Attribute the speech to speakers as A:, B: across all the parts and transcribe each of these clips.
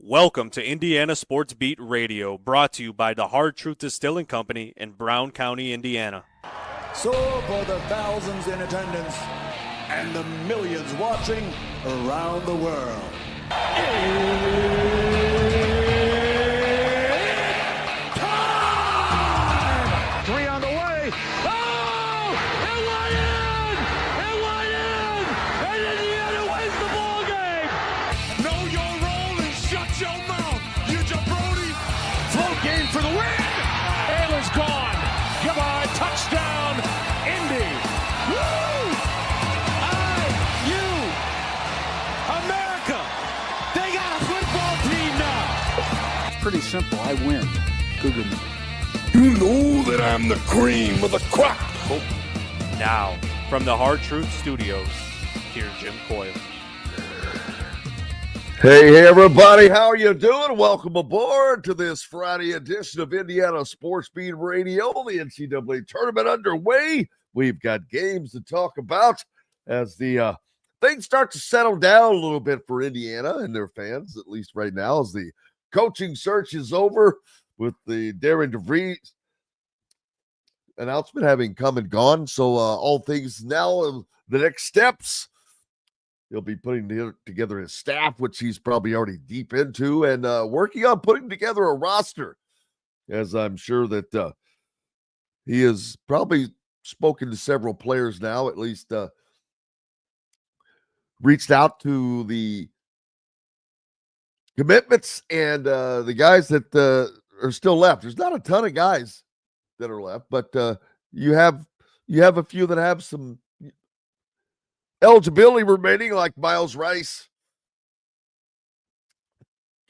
A: Welcome to Indiana Sports Beat Radio, brought to you by the Hard Truth Distilling Company in Brown County, Indiana.
B: So for the thousands in attendance and the millions watching around the world, it's time!
C: Three on the way. Oh! It went in! It went in! And Indiana wins the ball game!
D: Know your role and shut your mouth, you jabroni!
C: Float game for the win! Ayla's gone. Come on, touchdown, Indy! Woo! IU! America! They got a football team now!
E: It's pretty simple. I win. Google me.
D: You know that I'm the cream of the crop.
A: Now, from the Hard Truth Studios, here's Jim Coyle.
F: Hey, everybody, how are you doing? Welcome aboard to this Friday edition of Indiana Sports Beat Radio. The NCAA tournament underway. We've got games to talk about as the things start to settle down a little bit for Indiana and their fans, at least right now, as the coaching search is over with the Darian DeVries announcement having come and gone. So all things now, the next steps, he'll be putting together his staff, which he's probably already deep into, and working on putting together a roster, as I'm sure that he has probably spoken to several players now, at least reached out to the commitments and the guys that are still left. There's not a ton of guys that are left, but you have a few that have some eligibility remaining, like Miles Rice,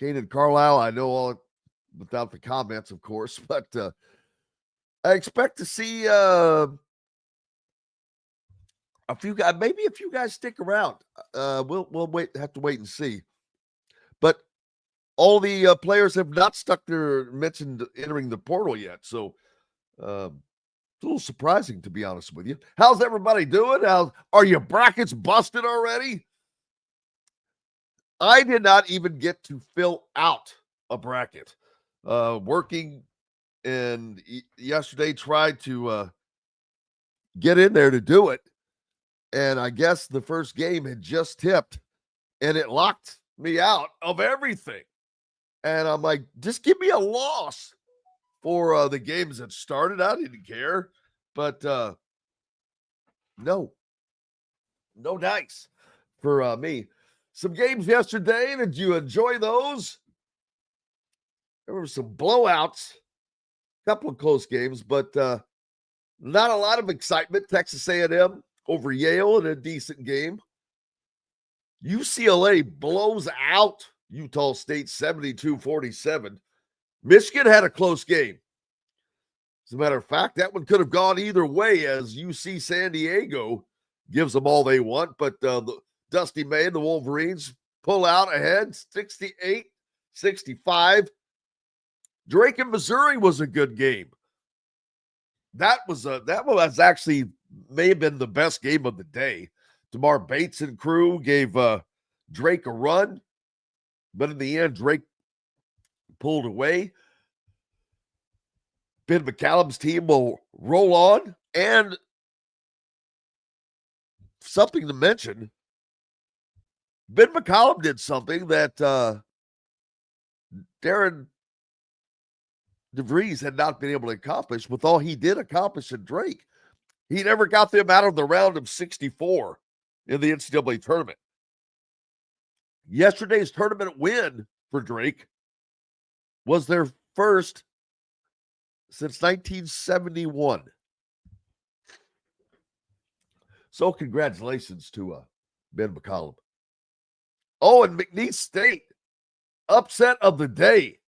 F: Kaden Carlisle. I know all without the comments, of course, but I expect to see a few guys, maybe a few guys stick around. We'll have to wait and see. But all the players have not stuck their mentioned entering the portal yet, so it's a little surprising, to be honest with you. How's everybody doing? Are your brackets busted already? I did not even get to fill out a bracket. Working and yesterday tried to get in there to do it. And I guess the first game had just tipped and it locked me out of everything. And I'm like, just give me a loss for the games that started. I didn't care, but no dice for me. Some games yesterday. Did you enjoy those? There were some blowouts, a couple of close games, but not a lot of excitement. Texas A&M over Yale in a decent game. UCLA blows out Utah State 72-47. Michigan had a close game. As a matter of fact, that one could have gone either way, as UC San Diego gives them all they want. But the Dusty May and the Wolverines pull out ahead 68-65. Drake and Missouri was a good game. That was actually may have been the best game of the day. DeMar Bates and crew gave Drake a run, but in the end, Drake pulled away. Ben McCallum's team will roll on. And something to mention, Ben McCallum did something that Darian DeVries had not been able to accomplish with all he did accomplish in Drake. He never got them out of the round of 64 in the NCAA tournament. Yesterday's tournament win for Drake was their first since 1971. So congratulations to Ben McCallum. Oh, and McNeese State, upset of the day.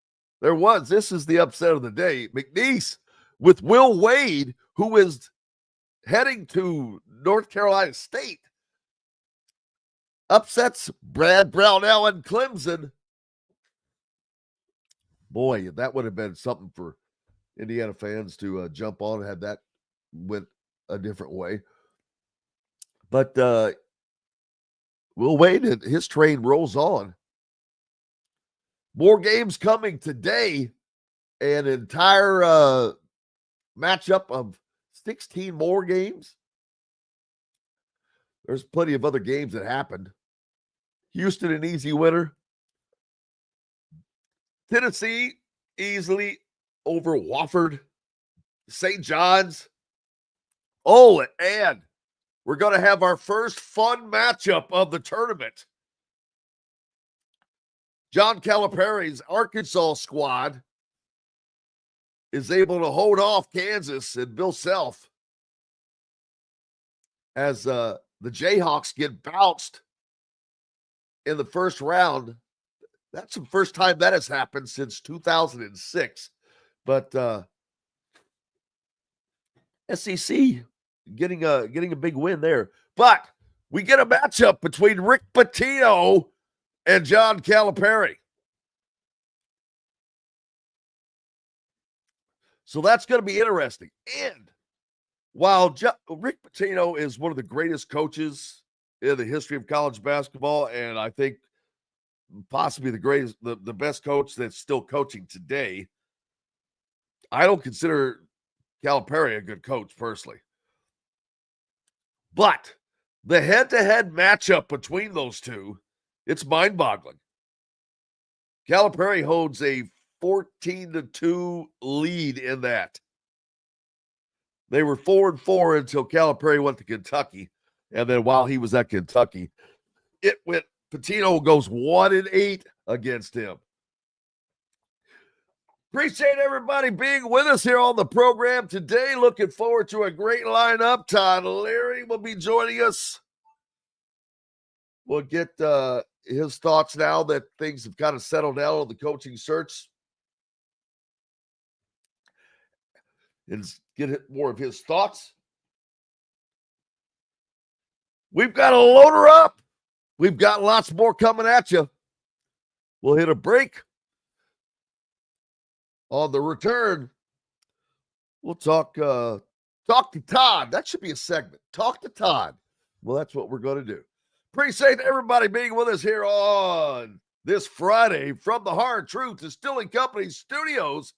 F: This is the upset of the day. McNeese with Will Wade, who is heading to North Carolina State, upsets Brad Brownell and Clemson. Boy, that would have been something for Indiana fans to jump on had that went a different way. But Will Wade, his train rolls on. More games coming today. An entire matchup of 16 more games. There's plenty of other games that happened. Houston, an easy winner. Tennessee, easily over Wofford. St. John's. Oh, and we're going to have our first fun matchup of the tournament. John Calipari's Arkansas squad is able to hold off Kansas and Bill Self as the Jayhawks get bounced in the first round. That's the first time that has happened since 2006. But SEC getting a big win there. But we get a matchup between Rick Pitino and John Calipari. So that's going to be interesting. And while Rick Pitino is one of the greatest coaches in the history of college basketball, and I think possibly the best coach that's still coaching today, I don't consider Calipari a good coach personally. But the head-to-head matchup between those two, it's mind-boggling. Calipari holds a 14-2 lead in that. They were 4-4 until Calipari went to Kentucky. And then while he was at Kentucky, Pitino goes 1-8 against him. Appreciate everybody being with us here on the program today. Looking forward to a great lineup. Todd Liry will be joining us. We'll get his thoughts now that things have kind of settled down on the coaching search. And get more of his thoughts. We've got to load her up. We've got lots more coming at you. We'll hit a break. On the return, we'll talk to Todd. That should be a segment. Talk to Todd. Well, that's what we're going to do. Appreciate everybody being with us here on this Friday from the Hard Truth Distilling Company studios.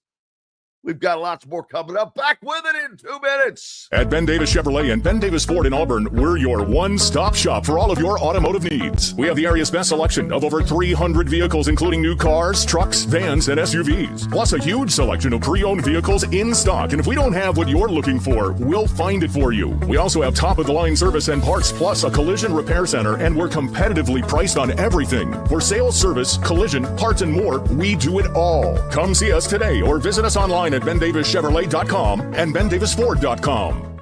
F: We've got lots more coming up. Back with it in 2 minutes.
G: At Ben Davis Chevrolet and Ben Davis Ford in Auburn, we're your one-stop shop for all of your automotive needs. We have the area's best selection of over 300 vehicles, including new cars, trucks, vans, and SUVs. Plus a huge selection of pre-owned vehicles in stock. And if we don't have what you're looking for, we'll find it for you. We also have top-of-the-line service and parts, plus a collision repair center, and we're competitively priced on everything. For sales, service, collision, parts, and more, we do it all. Come see us today or visit us online at BenDavisChevrolet.com and BenDavisFord.com.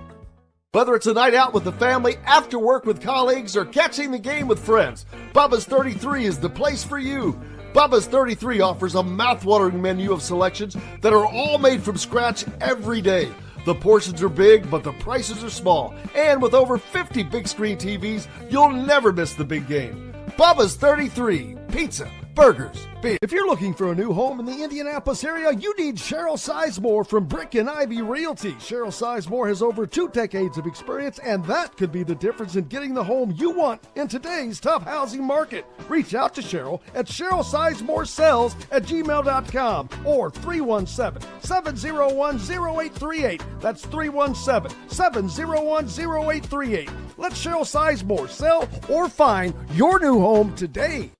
H: Whether it's a night out with the family, after work with colleagues, or catching the game with friends, Bubba's 33 is the place for you. Bubba's 33 offers a mouthwatering menu of selections that are all made from scratch every day. The portions are big, but the prices are small. And with over 50 big screen TVs, you'll never miss the big game. Bubba's 33, pizza, burgers, beer. If you're looking for a new home in the Indianapolis area, you need Cheryl Sizemore from Brick and Ivy Realty. Cheryl Sizemore has over 2 decades of experience, and that could be the difference in getting the home you want in today's tough housing market. Reach out to Cheryl at CherylSizemore@gmail.com or 317-701-0838. That's 317-701-0838. Let Cheryl Sizemore sell or find your new home today.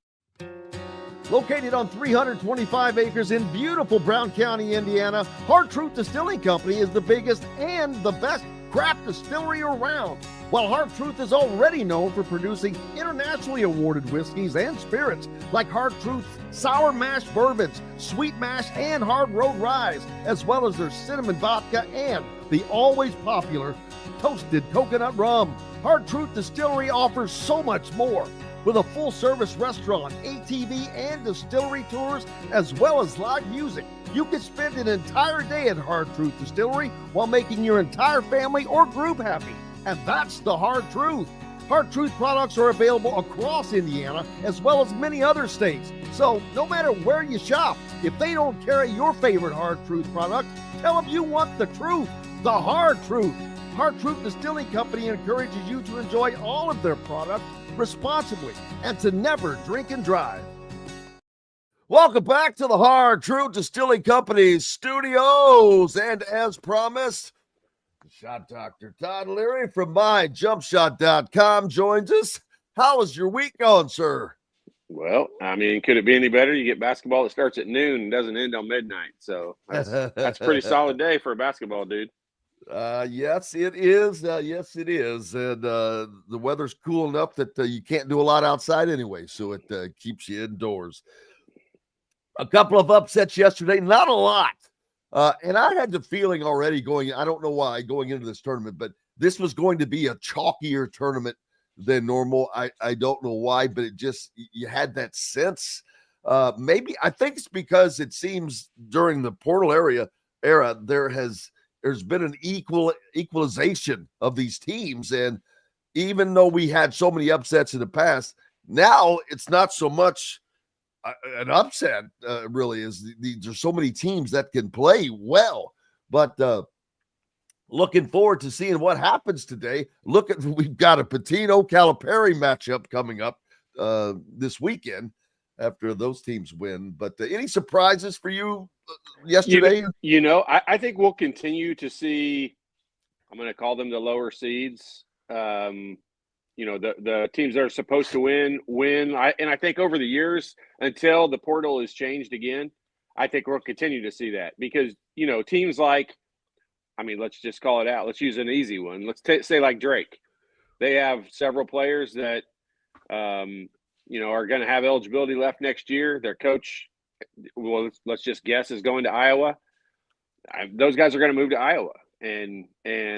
H: Located on 325 acres in beautiful Brown County, Indiana, Hard Truth Distilling Company is the biggest and the best craft distillery around. While Hard Truth is already known for producing internationally awarded whiskeys and spirits like Hard Truth's sour mash bourbons, sweet mash, and hard road ryes, as well as their cinnamon vodka and the always popular toasted coconut rum. Hard Truth Distillery offers so much more. With a full-service restaurant, ATV, and distillery tours, as well as live music, you can spend an entire day at Hard Truth Distillery while making your entire family or group happy. And that's the Hard Truth. Hard Truth products are available across Indiana, as well as many other states. So no matter where you shop, if they don't carry your favorite Hard Truth product, tell them you want the truth, the Hard Truth. Hard Truth Distilling Company encourages you to enjoy all of their products responsibly and to never drink and drive.
F: Welcome back to the Hard Truth Distilling Company studios. And as promised, shot doctor Todd Liry from myjumpshot.com joins us. How is your week going, sir?
I: Well, I mean, could it be any better? You get basketball that starts at noon and doesn't end on midnight. So that's a pretty solid day for a basketball dude.
F: Yes, it is. Yes, it is. And the weather's cool enough that you can't do a lot outside anyway, so it keeps you indoors. A couple of upsets yesterday, not a lot. And I had the feeling already I don't know why, going into this tournament, but this was going to be a chalkier tournament than normal. I don't know why, but you had that sense. Maybe I think it's because it seems during the portal era there's been an equalization of these teams. And even though we had so many upsets in the past, now it's not so much an upset, really. There's so many teams that can play well. But looking forward to seeing what happens today. We've got a Patino Calipari matchup coming up this weekend after those teams win. But any surprises for you yesterday?
I: I think we'll continue to see, I'm going to call them the lower seeds. The teams that are supposed to win. I think over the years, until the portal is changed again, I think we'll continue to see that because, teams like, let's just call it out. Let's use an easy one. Let's say like Drake. They have several players that, are going to have eligibility left next year. Their coach, well, let's just guess, is going to Iowa. Those guys are going to move to Iowa. And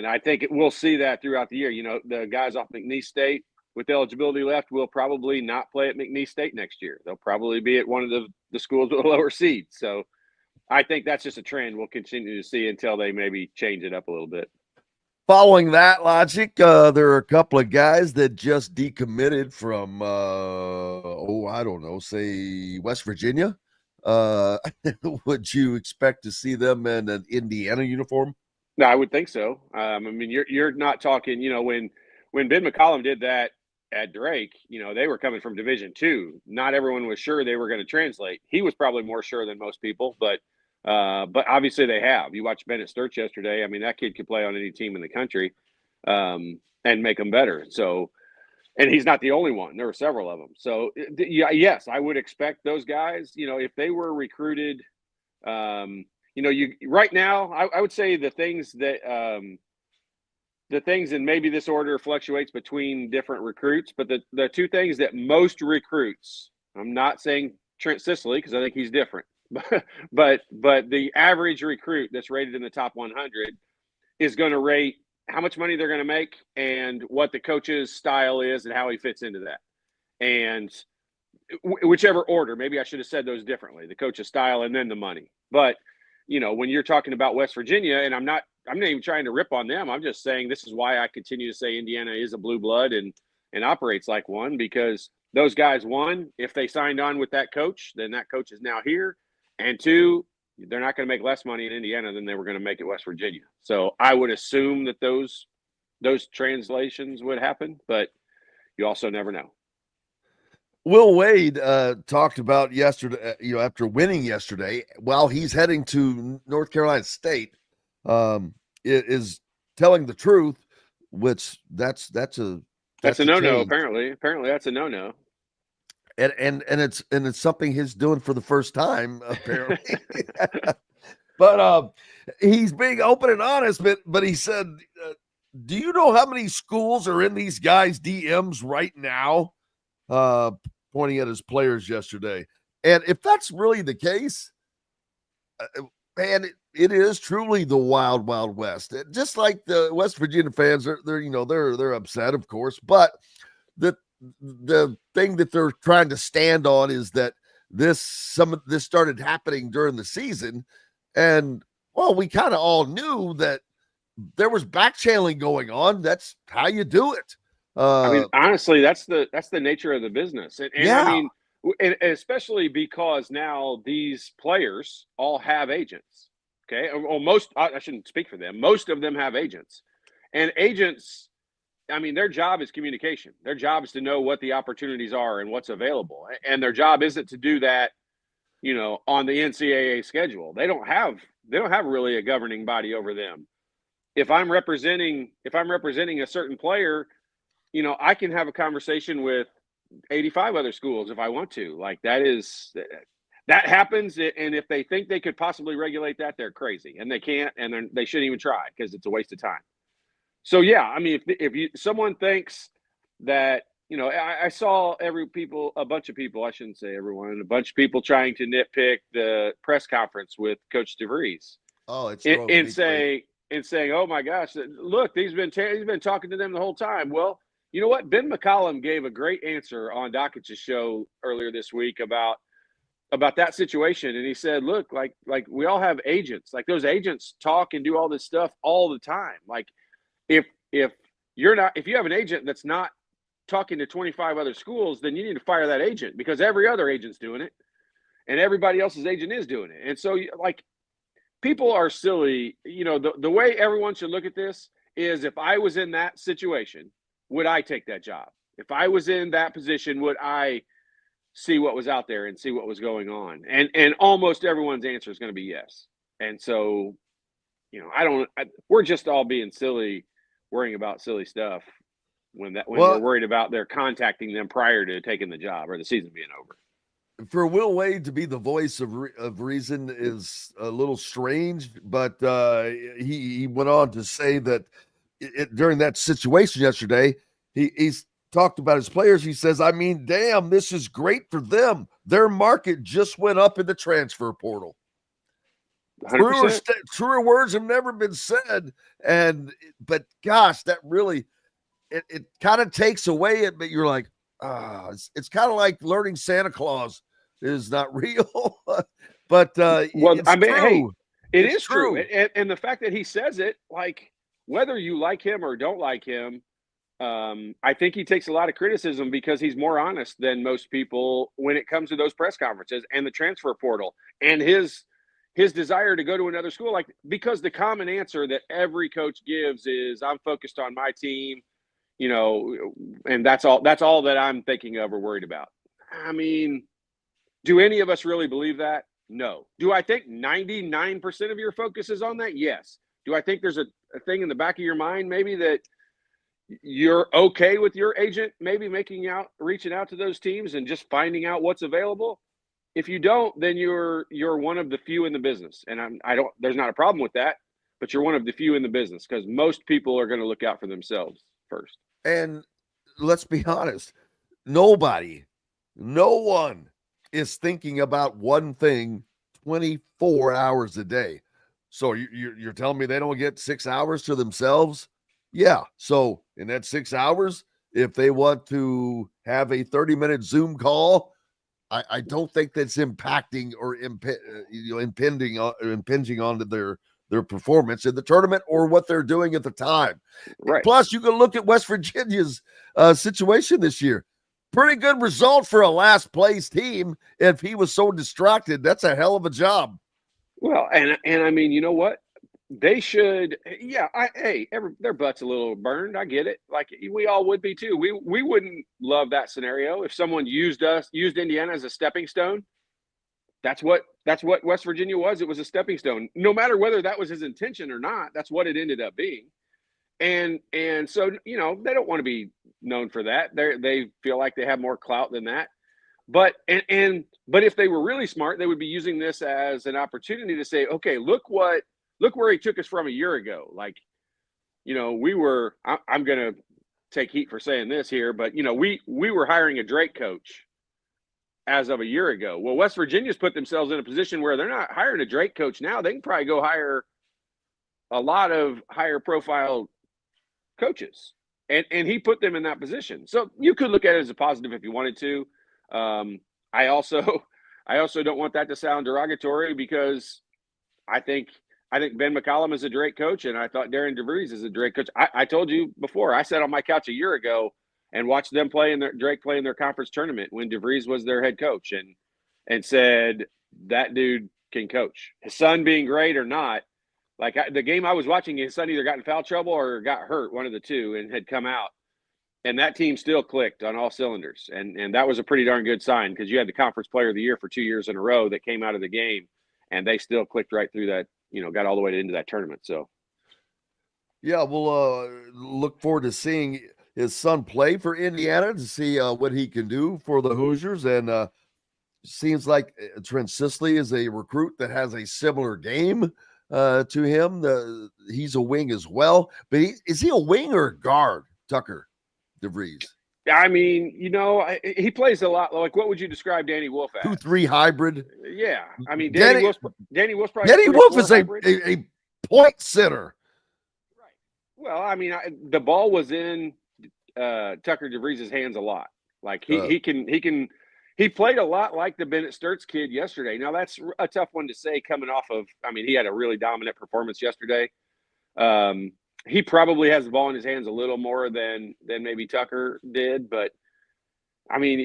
I: I think we'll see that throughout the year. The guys off McNeese State with eligibility left will probably not play at McNeese State next year. They'll probably be at one of the schools with a lower seed. So I think that's just a trend we'll continue to see until they maybe change it up a little bit.
F: Following that logic, there are a couple of guys that just decommitted from, say West Virginia. Would you expect to see them in an Indiana uniform?
I: No, I would think so. You're not talking, when Ben McCollum did that at Drake, they were coming from Division II. Not everyone was sure they were going to translate. He was probably more sure than most people, but obviously they have. You watched Bennett Sturts yesterday. That kid could play on any team in the country and make them better. So, and he's not the only one. There were several of them. So, yes, I would expect those guys, if they were recruited, right now, I would say the things, and maybe this order fluctuates between different recruits, but the two things that most recruits, I'm not saying Trent Sicily because I think he's different, but the average recruit that's rated in the top 100 is going to rate how much money they're going to make and what the coach's style is and how he fits into that. And whichever order, maybe I should have said those differently, the coach's style and then the money. But, when you're talking about West Virginia, and I'm not even trying to rip on them. I'm just saying this is why I continue to say Indiana is a blue blood and operates like one, because those guys, one, if they signed on with that coach, then that coach is now here. And two, they're not going to make less money in Indiana than they were going to make at West Virginia. So I would assume that those translations would happen, but you also never know.
F: Will Wade talked about yesterday, after winning yesterday, while he's heading to North Carolina State, is telling the truth, which that's a
I: no-no. Apparently that's a no-no.
F: And it's something he's doing for the first time, apparently. But he's being open and honest. But he said, "Do you know how many schools are in these guys' DMs right now?" Pointing at his players yesterday. And if that's really the case, man, it is truly the wild, wild west. Just like the West Virginia fans, they're upset, of course, but the thing that they're trying to stand on is that some of this started happening during the season, and we kind of all knew that there was back channeling going on. That's how you do it.
I: Honestly, that's the nature of the business, and
F: yeah.
I: And especially because now these players all have agents. Okay, well, I shouldn't speak for them. Most of them have agents, and agents, their job is communication. Their job is to know what the opportunities are and what's available, and their job isn't to do that, on the NCAA schedule. They don't have really a governing body over them. If I'm representing a certain player, I can have a conversation with 85 other schools if I want to. Like that happens. And if they think they could possibly regulate that, they're crazy, and they can't, and they shouldn't even try because it's a waste of time. So yeah, I mean, if someone thinks that, I saw a bunch of people, I shouldn't say everyone, a bunch of people trying to nitpick the press conference with Coach DeVries.
F: Oh, it's
I: and saying, oh my gosh, look, he's been talking to them the whole time. Well, you know what? Ben McCollum gave a great answer on Dockich's show earlier this week about that situation. And he said, look, like we all have agents. Like those agents talk and do all this stuff all the time. Like if you have an agent that's not talking to 25 other schools, then you need to fire that agent, because every other agent's doing it and everybody else's agent is doing it. And so like people are silly. The way everyone should look at this is, if I was in that situation, would I take that job? If I was in that position, would I see what was out there and see what was going on? And almost everyone's answer is going to be yes. And so, we're just all being silly, worrying about silly stuff when we're worried about their contacting them prior to taking the job or the season being over.
F: For Will Wade to be the voice of reason is a little strange, but he went on to say that during that situation yesterday, he's talked about his players. He says, I mean, damn, this is great for them. Their market just went up in the transfer portal. Truer words have never been said. But gosh, that really, it kind of takes away it, but you're like, it's kind of like learning Santa Claus is not real. But it's true.
I: Hey, it is true. And the fact that he says it, like, whether you like him or don't like him, I think he takes a lot of criticism because he's more honest than most people when it comes to those press conferences and the transfer portal and his desire to go to another school. Like, because the common answer that every coach gives is, I'm focused on my team, and that's all that I'm thinking of or worried about. I mean, do any of us really believe that? No. Do I think 99% of your focus is on that? Yes. Do I think there's a thing in the back of your mind maybe that you're okay with your agent maybe reaching out to those teams and just finding out what's available? If you don't, then you're one of the few in the business. And there's not a problem with that, but you're one of the few in the business, because most people are going to look out for themselves first.
F: And let's be honest, no one is thinking about one thing 24 hours a day. So you're telling me they don't get 6 hours to themselves? Yeah. So in that 6 hours, if they want to have a 30-minute Zoom call, I don't think that's impacting or impinging onto their performance in the tournament or what they're doing at the time.
I: Right.
F: Plus, you can look at West Virginia's situation this year. Pretty good result for a last place team. If he was so distracted, that's a hell of a job.
I: Well, and I mean, you know what? They should, their butt's a little burned. I get it. Like, we all would be too. We wouldn't love that scenario if someone used Indiana as a stepping stone. That's what West Virginia was. It was a stepping stone. No matter whether that was his intention or not, that's what it ended up being. And so, they don't want to be known for that. They feel like they have more clout than that. But if they were really smart, they would be using this as an opportunity to say, okay, look where he took us from a year ago. Like, I'm going to take heat for saying this here, but we were hiring a Drake coach as of a year ago. Well, West Virginia's put themselves in a position where they're not hiring a Drake coach now. They can probably go hire a lot of higher profile coaches. And he put them in that position. So you could look at it as a positive if you wanted to. I also don't want that to sound derogatory, because I think Ben McCollum is a Drake coach, and I thought Darian DeVries is a Drake coach. I told you before, I sat on my couch a year ago and watched them Drake play in their conference tournament when DeVries was their head coach, and said, that dude can coach. His son being great or not, like the game I was watching, his son either got in foul trouble or got hurt, one of the two, and had come out. and that team still clicked on all cylinders. And that was a pretty darn good sign, because you had the conference player of the year for 2 years in a row that came out of the game, and they still clicked right through that, got all the way into that tournament. So,
F: yeah, we'll look forward to seeing his son play for Indiana to see what he can do for the Hoosiers. And seems like Trent Sisley is a recruit that has a similar game to him. He's a wing as well. But is he a wing or a guard, Tucker DeVries?
I: I mean, he plays a lot. Like, what would you describe Danny Wolf as?
F: 2-3 hybrid.
I: Yeah. I mean, Danny Wolf probably.
F: Danny Wolf is a point center.
I: Right. Well, I mean, the ball was in Tucker DeVries' hands a lot. Like, he played a lot like the Bennett Sturts kid yesterday. Now, that's a tough one to say coming off of, I mean, he had a really dominant performance yesterday. He probably has the ball in his hands a little more than maybe Tucker did, but I mean,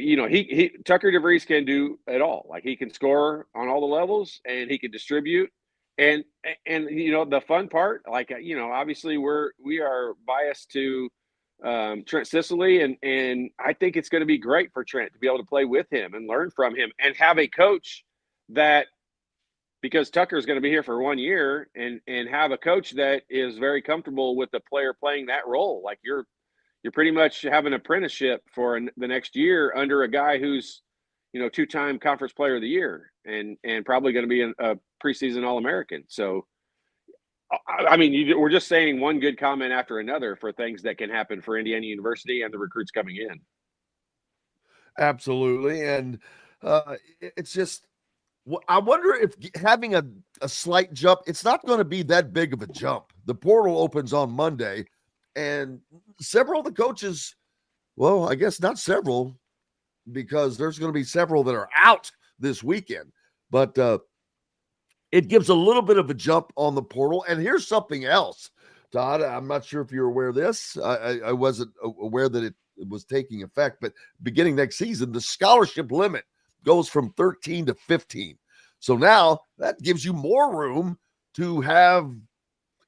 I: Tucker DeVries can do it all. Like, he can score on all the levels, and he can distribute. And the fun part, like, obviously we are biased to Trent Sisley, and I think it's going to be great for Trent to be able to play with him and learn from him and have a coach that, because Tucker's going to be here for 1 year, and have a coach that is very comfortable with the player playing that role. Like, you're pretty much have an apprenticeship for the next year under a guy who's, 2-time conference player of the year and probably going to be a preseason All-American. So, I mean, we're just saying one good comment after another for things that can happen for Indiana University and the recruits coming in.
F: Absolutely. And it's just, I wonder if having a slight jump, it's not going to be that big of a jump. The portal opens on Monday, and several of the coaches, well, I guess not several, because there's going to be several that are out this weekend. But it gives a little bit of a jump on the portal. And here's something else, Todd. I'm not sure if you're aware of this. I wasn't aware that it was taking effect, but beginning next season, the scholarship limit goes from 13 to 15. So now that gives you more room to have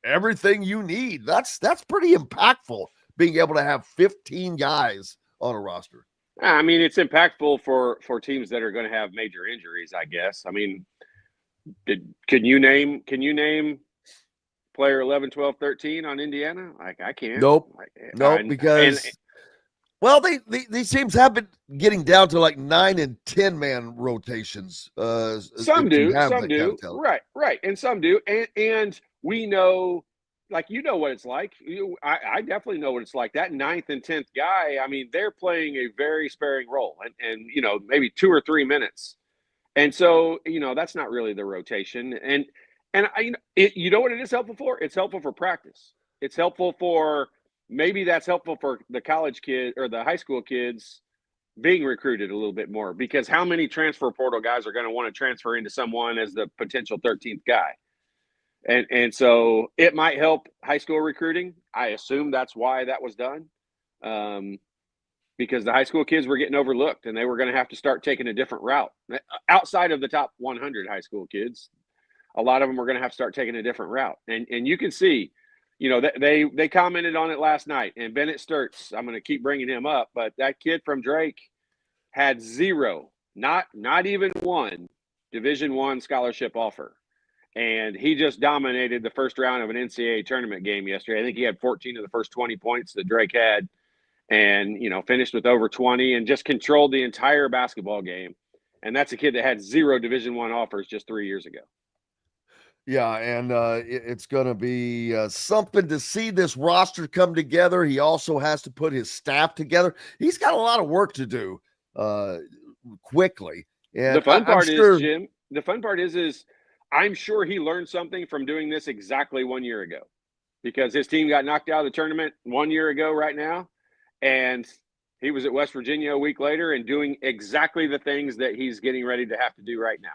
F: everything you need. That's pretty impactful, being able to have 15 guys on a roster.
I: I mean, it's impactful for teams that are going to have major injuries, I guess. I mean, can you name player 11, 12, 13 on Indiana? Like, I can't.
F: Nope. Because well, these teams have been getting down to like 9 and 10 man rotations.
I: Some do. Right. And some do. And we know, like, what it's like. I definitely know what it's like. That 9th and 10th guy, I mean, they're playing a very sparing role and maybe 2 or 3 minutes. And so, that's not really the rotation. And what it is helpful for? It's helpful for practice. It's helpful for, maybe that's helpful for the college kid or the high school kids being recruited a little bit more, because how many transfer portal guys are going to want to transfer into someone as the potential 13th guy? And so it might help high school recruiting. I assume that's why that was done. Because the high school kids were getting overlooked, and they were going to have to start taking a different route. Outside of the top 100 high school kids, a lot of them were going to have to start taking a different route. And you can see, they commented on it last night. And Bennett Sturts, I'm going to keep bringing him up, but that kid from Drake had 0, not even 1 Division I scholarship offer. And he just dominated the first round of an NCAA tournament game yesterday. I think he had 14 of the first 20 points that Drake had. And, finished with over 20 and just controlled the entire basketball game. And that's a kid that had 0 Division I offers just 3 years ago.
F: Yeah, and it's going to be something to see this roster come together. He also has to put his staff together. He's got a lot of work to do quickly. And
I: the fun part is, Jim, is I'm sure he learned something from doing this exactly 1 year ago, because his team got knocked out of the tournament 1 year ago right now. And he was at West Virginia a week later and doing exactly the things that he's getting ready to have to do right now.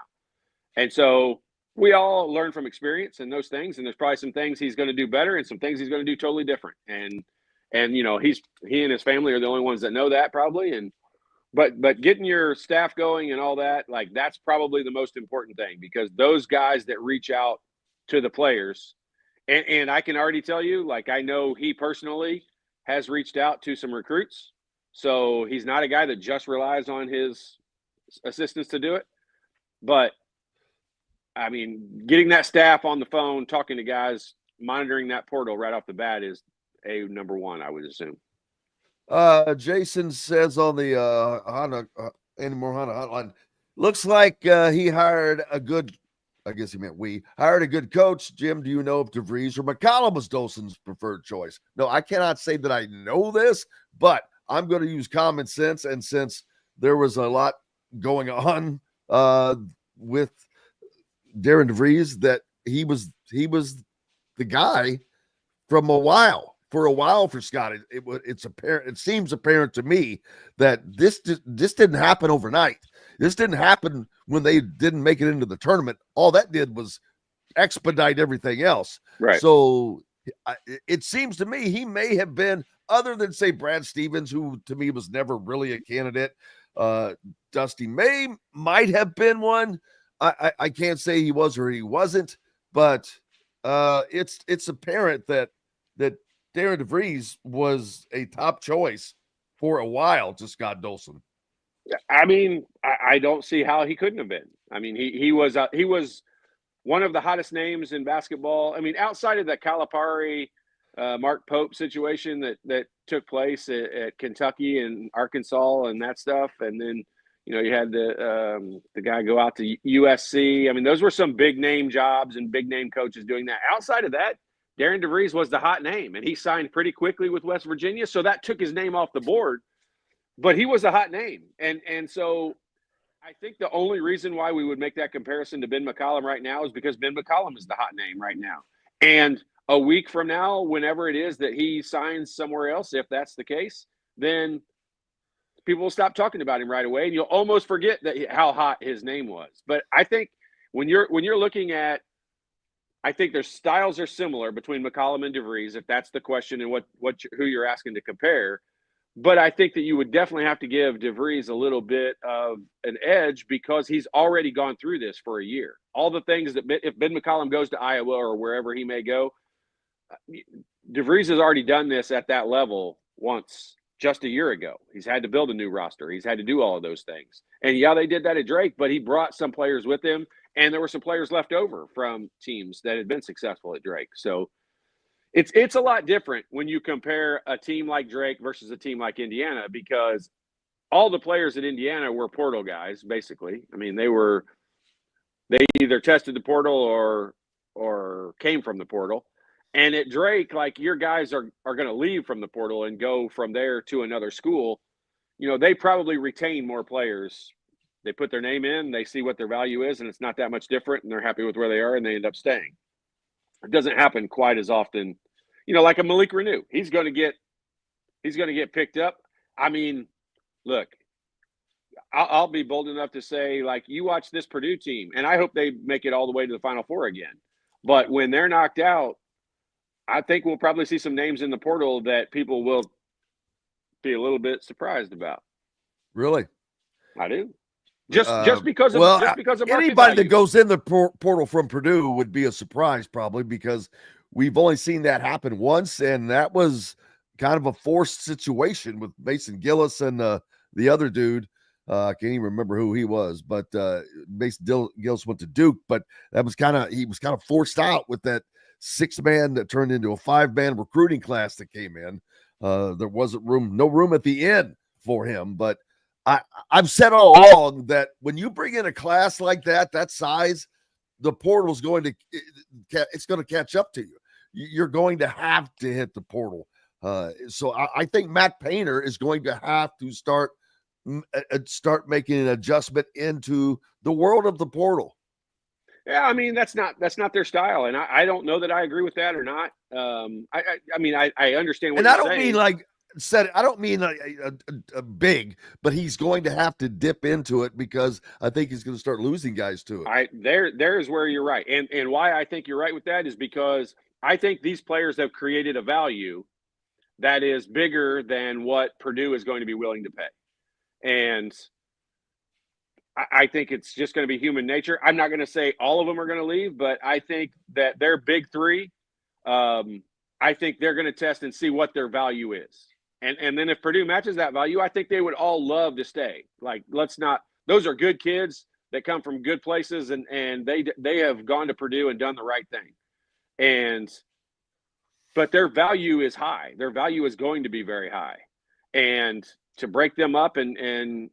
I: And so we all learn from experience and those things. And there's probably some things he's going to do better and some things he's going to do totally different. And he and his family are the only ones that know that probably. But getting your staff going and all that, like, that's probably the most important thing, because those guys that reach out to the players, and I can already tell you, like, I know he personally has reached out to some recruits. So he's not a guy that just relies on his assistants to do it. But, I mean, getting that staff on the phone, talking to guys, monitoring that portal right off the bat is a number one, I would assume.
F: Jason says on the Andy Moore Honda hotline, looks like he hired a good, I guess he meant we hired a good coach. Jim, do you know if DeVries or McCollum was Dolson's preferred choice? No, I cannot say that I know this, but I'm going to use common sense. And since there was a lot going on with Darian DeVries, that he was the guy from a while. For a while for Scott, it's apparent. It seems apparent to me that this didn't happen overnight. This didn't happen when they didn't make it into the tournament. All that did was expedite everything else.
I: Right.
F: So it seems to me he may have been, other than say Brad Stevens, who to me was never really a candidate. Dusty May might have been one. I can't say he was or he wasn't, but it's apparent that Darian DeVries was a top choice for a while to Scott Dolson.
I: I mean, I don't see how he couldn't have been. I mean, he was one of the hottest names in basketball. I mean, outside of that Calipari, Mark Pope situation that took place at Kentucky and Arkansas and that stuff, and then you had the guy go out to USC. I mean, those were some big name jobs and big name coaches doing that. Outside of that, Darian DeVries was the hot name, and he signed pretty quickly with West Virginia, so that took his name off the board. But he was a hot name, and so I think the only reason why we would make that comparison to Ben McCollum right now is because Ben McCollum is the hot name right now. And a week from now, whenever it is that he signs somewhere else, if that's the case, then people will stop talking about him right away, and you'll almost forget how hot his name was. But I think when you're looking at, I think their styles are similar between McCollum and DeVries, if that's the question and who you're asking to compare. But I think that you would definitely have to give DeVries a little bit of an edge because he's already gone through this for a year. All the things that if Ben McCollum goes to Iowa or wherever he may go, DeVries has already done this at that level once just a year ago. He's had to build a new roster. He's had to do all of those things. And yeah, they did that at Drake, but he brought some players with him. And there were some players left over from teams that had been successful at Drake. So it's a lot different when you compare a team like Drake versus a team like Indiana, because all the players at Indiana were portal guys, basically. I mean, they either tested the portal or came from the portal. And at Drake, like, your guys are going to leave from the portal and go from there to another school. They probably retain more players. They put their name in, they see what their value is, and it's not that much different, and they're happy with where they are, and they end up staying. It doesn't happen quite as often. Like a Malik Renew. He's going to get picked up. I mean, look, I'll be bold enough to say, like, you watch this Purdue team, and I hope they make it all the way to the Final Four again. But when they're knocked out, I think we'll probably see some names in the portal that people will be a little bit surprised about.
F: Really?
I: I do. Just because of
F: anybody that goes in the portal from Purdue would be a surprise, probably, because we've only seen that happen once, and that was kind of a forced situation with Mason Gillis and the other dude. I can't even remember who he was, but Mason Gillis went to Duke, but he was kind of forced out with that 6-man that turned into a 5-man recruiting class that came in. There wasn't no room at the end for him, but I've said all along that when you bring in a class like that size, the portal is going to catch up to you. You're going to have to hit the portal. So I think Matt Painter is going to have to start making an adjustment into the world of the portal.
I: Yeah, I mean, that's not their style, and I don't know that I agree with that or not. I mean, I understand what you're saying.
F: And I don't mean like I don't mean a big, but he's going to have to dip into it because I think he's going to start losing guys to it.
I: There's where you're right, and why I think you're right with that is because I think these players have created a value that is bigger than what Purdue is going to be willing to pay, and I think it's just going to be human nature. I'm not going to say all of them are going to leave, but I think that their big three, I think they're going to test and see what their value is. And then if Purdue matches that value, I think they would all love to stay. Like, those are good kids that come from good places, and they have gone to Purdue and done the right thing. But their value is high. Their value is going to be very high. And to break them up and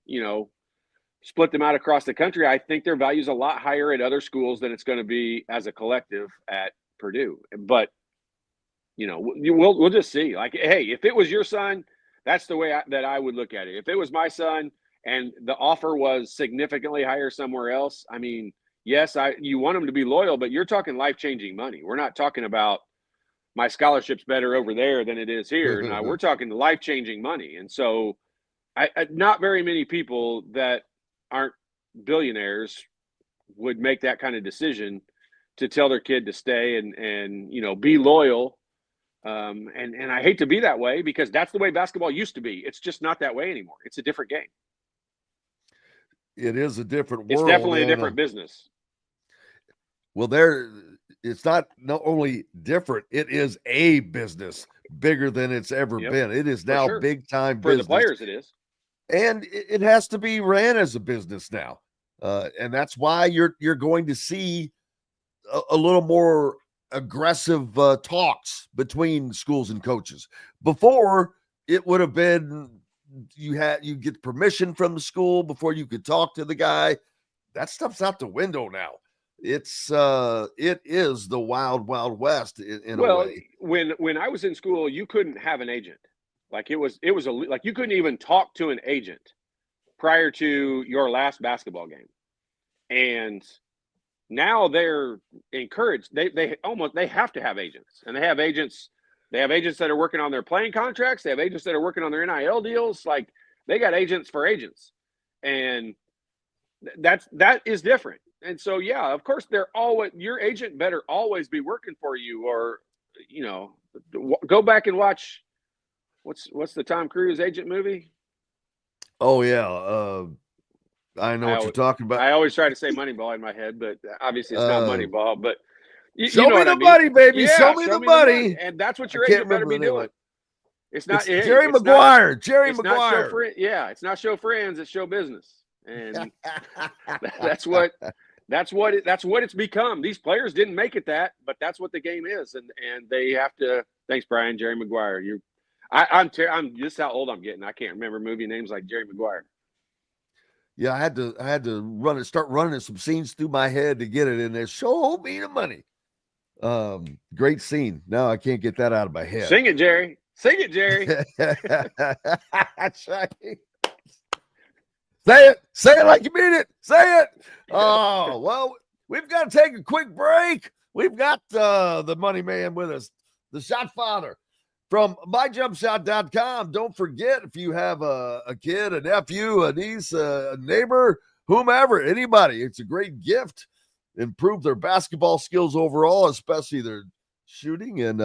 I: split them out across the country, I think their value is a lot higher at other schools than it's going to be as a collective at Purdue. But we'll just see. Like, hey, if it was your son, that's the way that I would look at it. If it was my son and the offer was significantly higher somewhere else, I mean, yes, you want him to be loyal, but you're talking life-changing money. We're not talking about my scholarship's better over there than it is here. No, we're talking life-changing money. And so not very many people that aren't billionaires would make that kind of decision to tell their kid to stay and be loyal. And I hate to be that way because that's the way basketball used to be. It's just not that way anymore. It's a different game.
F: It is a different world.
I: It's definitely a different business.
F: Well, it's not only different, it is a business bigger than it's ever been. It is now big time business.
I: For the players, it is.
F: And it has to be ran as a business now. And that's why you're going to see a little more aggressive talks between schools and coaches. Before, it would have been you get permission from the school before you could talk to the guy. That stuff's out the window now. It is the wild, wild west in a way.
I: When I was in school, you couldn't have an agent. Like it was like you couldn't even talk to an agent prior to your last basketball game. And now they're encouraged. They have to have agents, and they have agents that are working on their playing contracts. They have agents that are working on their NIL deals. Like, they got agents for agents, and that is different. And so, yeah, of course, your agent better always be working for you, or go back and watch what's the Tom Cruise agent movie?
F: Oh yeah. I know what you're talking about.
I: I always try to say Moneyball in my head, but obviously it's not Moneyball. But
F: show me the money, baby.
I: Yeah,
F: show me the money.
I: And that's what your agent better be doing. It's not
F: Jerry Maguire. Jerry Maguire.
I: It's not show friends. It's show business, and that's what it's become. These players didn't make it that, but that's what the game is, and they have to. Thanks, Brian. Jerry Maguire. I'm just how old I'm getting. I can't remember movie names like Jerry Maguire.
F: Yeah, I had to start running some scenes through my head to get it in there. Show me the money. Great scene. Now I can't get that out of my head.
I: Sing it, Jerry. Sing it, Jerry.
F: That's right. Say it like you mean it. Say it. Oh, well, we've got to take a quick break. We've got the money man with us, the Shot Father from myjumpshot.com. Don't forget, if you have a kid, a nephew, a niece, a neighbor, whomever, anybody, it's a great gift. Improve their basketball skills overall, especially their shooting and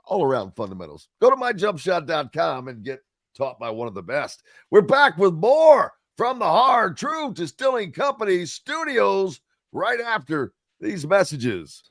F: all-around fundamentals. Go to myjumpshot.com and get taught by one of the best. We're back with more from the Hard Truth Distilling Company studios right after these messages.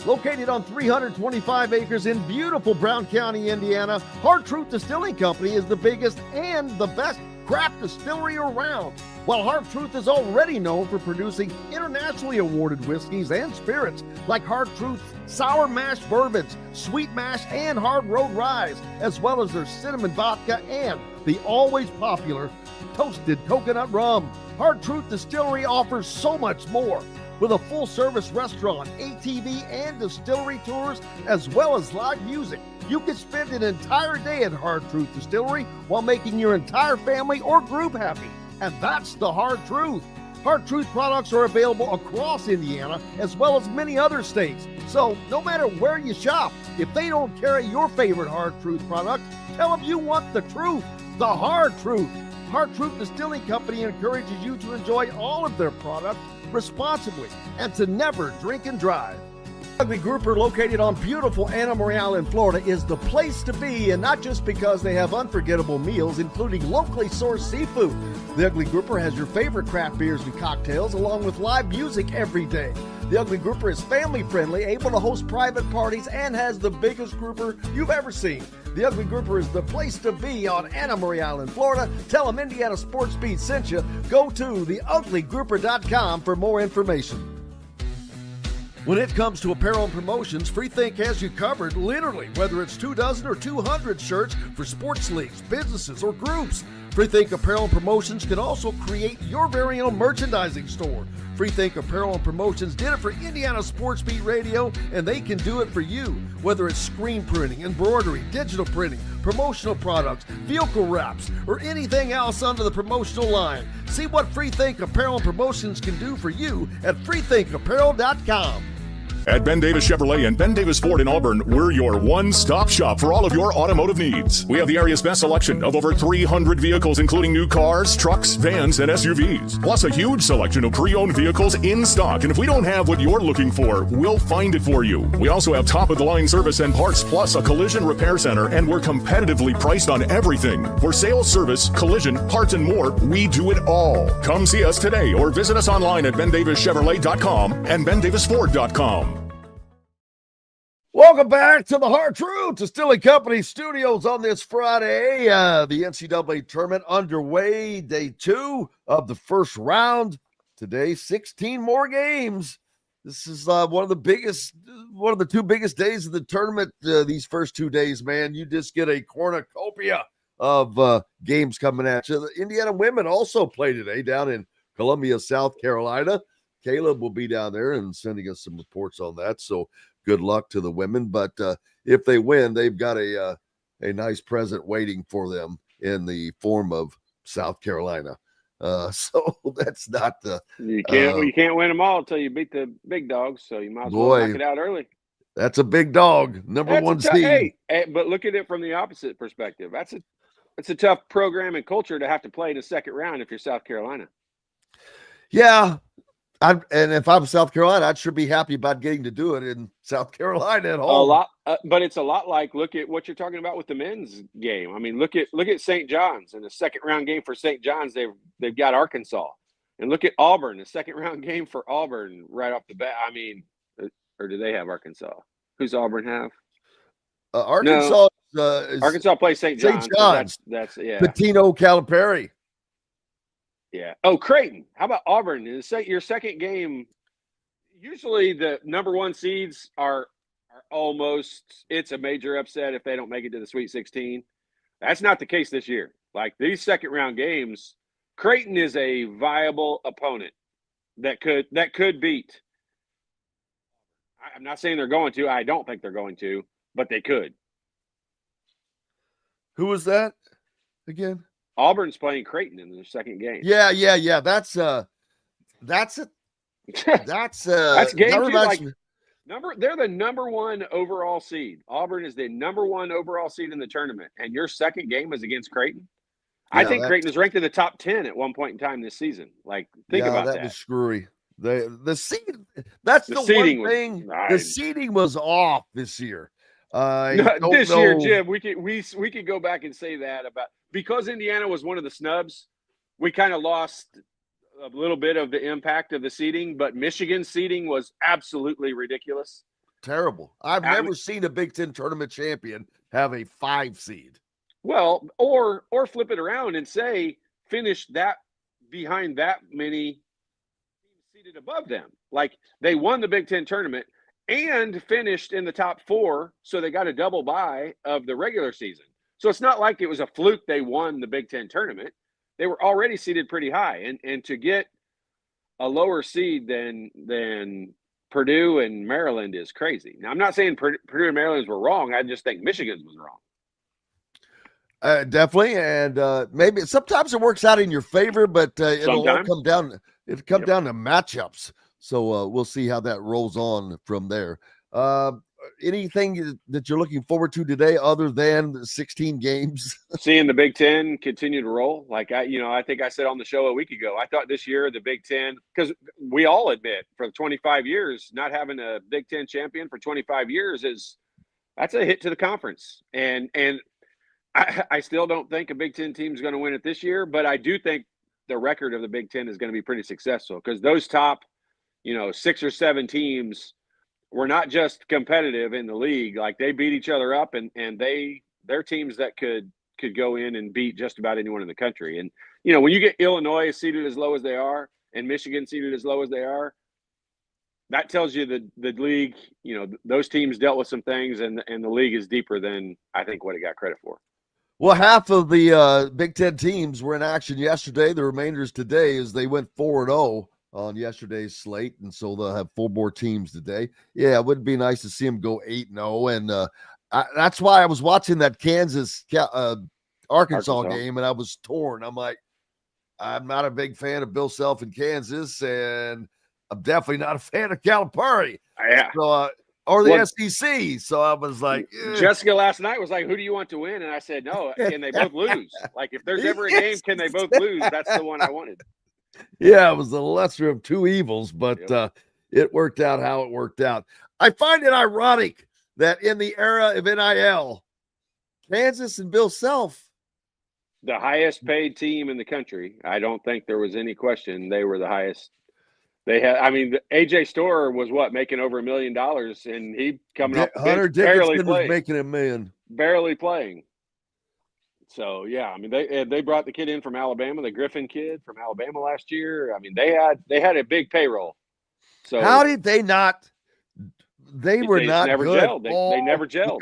H: Located on 325 acres in beautiful Brown County, Indiana, Hard Truth Distilling Company is the biggest and the best craft distillery around. While Hard Truth is already known for producing internationally awarded whiskeys and spirits like Hard Truth's sour mash bourbons, sweet mash, and hard road ryes, as well as their cinnamon vodka and the always popular toasted coconut rum. Hard Truth Distillery offers so much more. With a full-service restaurant, ATV, and distillery tours, as well as live music, you can spend an entire day at Hard Truth Distillery while making your entire family or group happy. And that's the Hard Truth. Hard Truth products are available across Indiana, as well as many other states. So no matter where you shop, if they don't carry your favorite Hard Truth product, tell them you want the truth, the Hard Truth. Hard Truth Distilling Company encourages you to enjoy all of their products responsibly and to never drink and drive. Ugly Grouper, located on beautiful Anna Marie Island, Florida, is the place to be, and not just because they have unforgettable meals, including locally sourced seafood. The Ugly Grouper has your favorite craft beers and cocktails, along with live music every day. The Ugly Grouper is family-friendly, able to host private parties, and has the biggest grouper you've ever seen. The Ugly Grouper is the place to be on Anna Marie Island, Florida. Tell them Indiana Sports Beat sent you. Go to theuglygrouper.com for more information. When it comes to apparel and promotions, Freethink has you covered, literally, whether it's 24 or 200 shirts for sports leagues, businesses, or groups. Freethink Apparel and Promotions can also create your very own merchandising store. Freethink Apparel and Promotions did it for Indiana Sports Beat Radio, and they can do it for you. Whether it's screen printing, embroidery, digital printing, promotional products, vehicle wraps, or anything else under the promotional line. See what Freethink Apparel and Promotions can do for you at freethinkapparel.com.
G: At Ben Davis Chevrolet and Ben Davis Ford in Auburn, we're your one-stop shop for all of your automotive needs. We have the area's best selection of over 300 vehicles, including new cars, trucks, vans, and SUVs. Plus a huge selection of pre-owned vehicles in stock. And if we don't have what you're looking for, we'll find it for you. We also have top-of-the-line service and parts, plus a collision repair center, and we're competitively priced on everything. For sales, service, collision, parts, and more, we do it all. Come see us today or visit us online at bendavischevrolet.com and bendavisford.com.
H: Welcome back to the Hard Truth Distilling Company Studios on this Friday. The NCAA tournament underway, day 2 of the first round. Today, 16 more games. This is one of the 2 biggest days of the tournament. These first 2 days, man, you just get a cornucopia of games coming at you. The Indiana women also play today down in Columbia, South Carolina. Caleb will be down there and sending us some reports on that. So good luck to the women. But if they win, they've got a nice present waiting for them in the form of South Carolina. So that's not the
I: you can't win them all until you beat the big dogs. So you might as well knock it out early.
H: That's a big dog, number one seed.
I: Hey, but look at it from the opposite perspective. It's a tough program and culture to have to play in the second round if you're South Carolina.
H: Yeah. And if I'm South Carolina, I'd sure be happy about getting to do it in South Carolina at home.
I: A lot, but it's a lot like, look at what you're talking about with the men's game. I mean, look at St. John's in the second round game for St. John's. They've got Arkansas, and look at Auburn, the second round game for Auburn right off the bat. I mean, or do they have Arkansas? Who's Auburn have?
H: Arkansas.
I: Arkansas plays St. John's.
H: St. John's.
I: That's
H: Patino Calipari.
I: Yeah. Oh, Creighton. How about Auburn? Your second game, usually the number 1 seeds are almost – it's a major upset if they don't make it to the Sweet 16. That's not the case this year. Like these second-round games, Creighton is a viable opponent that could beat. I'm not saying they're going to. I don't think they're going to, but they could.
F: Who was that again?
I: Auburn's playing Creighton in their second game.
F: Yeah. That's it. That's
I: game
F: that
I: 2. They're the number 1 overall seed. Auburn is the number 1 overall seed in the tournament, and your second game is against Creighton. Yeah, I think Creighton is ranked in the top 10 at one point in time this season. Like, think about that.
F: That was screwy. The seed. That's the
I: seeding
F: one thing. The seeding was off this year.
I: Year, Jim, we could go back and say that about because Indiana was one of the snubs. We kind of lost a little bit of the impact of the seeding, but Michigan's seeding was absolutely ridiculous.
F: Terrible. I've never seen a Big Ten tournament champion have a 5 seed.
I: Well, or flip it around and say finish that behind that many teams seated above them. Like they won the Big Ten tournament and finished in the top 4, so they got a double bye of the regular season. So it's not like it was a fluke they won the Big Ten tournament. They were already seated pretty high. And to get a lower seed than Purdue and Maryland is crazy. Now, I'm not saying Purdue and Maryland were wrong. I just think Michigan's was wrong.
F: Definitely. And maybe sometimes it works out in your favor, but it'll all come down. It'll come down to matchups. So we'll see how that rolls on from there. Anything that you're looking forward to today other than the 16 games?
I: Seeing the Big Ten continue to roll. Like I think I said on the show a week ago, I thought this year the Big Ten, because we all admit for 25 years, not having a Big Ten champion for 25 years that's a hit to the conference. And I still don't think a Big Ten team is going to win it this year, but I do think the record of the Big Ten is going to be pretty successful because those top 6 or 7 teams were not just competitive in the league. Like, they beat each other up, and they're teams that could go in and beat just about anyone in the country. And, when you get Illinois seated as low as they are and Michigan seated as low as they are, that tells you that the league, those teams dealt with some things, and the league is deeper than I think what it got credit for.
F: Well, half of the Big Ten teams were in action yesterday. The remainders today as they went 4-0 on yesterday's slate, and so they'll have 4 more teams today. Yeah, it would be nice to see them go 8-0, and that's why I was watching that Kansas Arkansas game, and I was torn. I'm like, I'm not a big fan of Bill Self in Kansas, and I'm definitely not a fan of Calipari.
I: Yeah.
F: So, or the SEC. So I was like,
I: Jessica last night was like, who do you want to win? And I said, no, can they both lose? Like, if there's ever a game, can they both lose? That's the one I wanted.
F: Yeah, it was the lesser of two evils, but it worked out how it worked out. I find it ironic that in the era of NIL, Kansas and Bill Self,
I: the highest paid team in the country. I don't think there was any question they were the highest. They had, AJ Storer was making over $1 million, and he coming up
F: Hunter Dickinson was making $1 million,
I: barely playing. So yeah, they brought the kid in from Alabama, the Griffin kid from Alabama last year. They had a big payroll. So
F: how did they not? They were not
I: never
F: good.
I: gelled. They never gelled.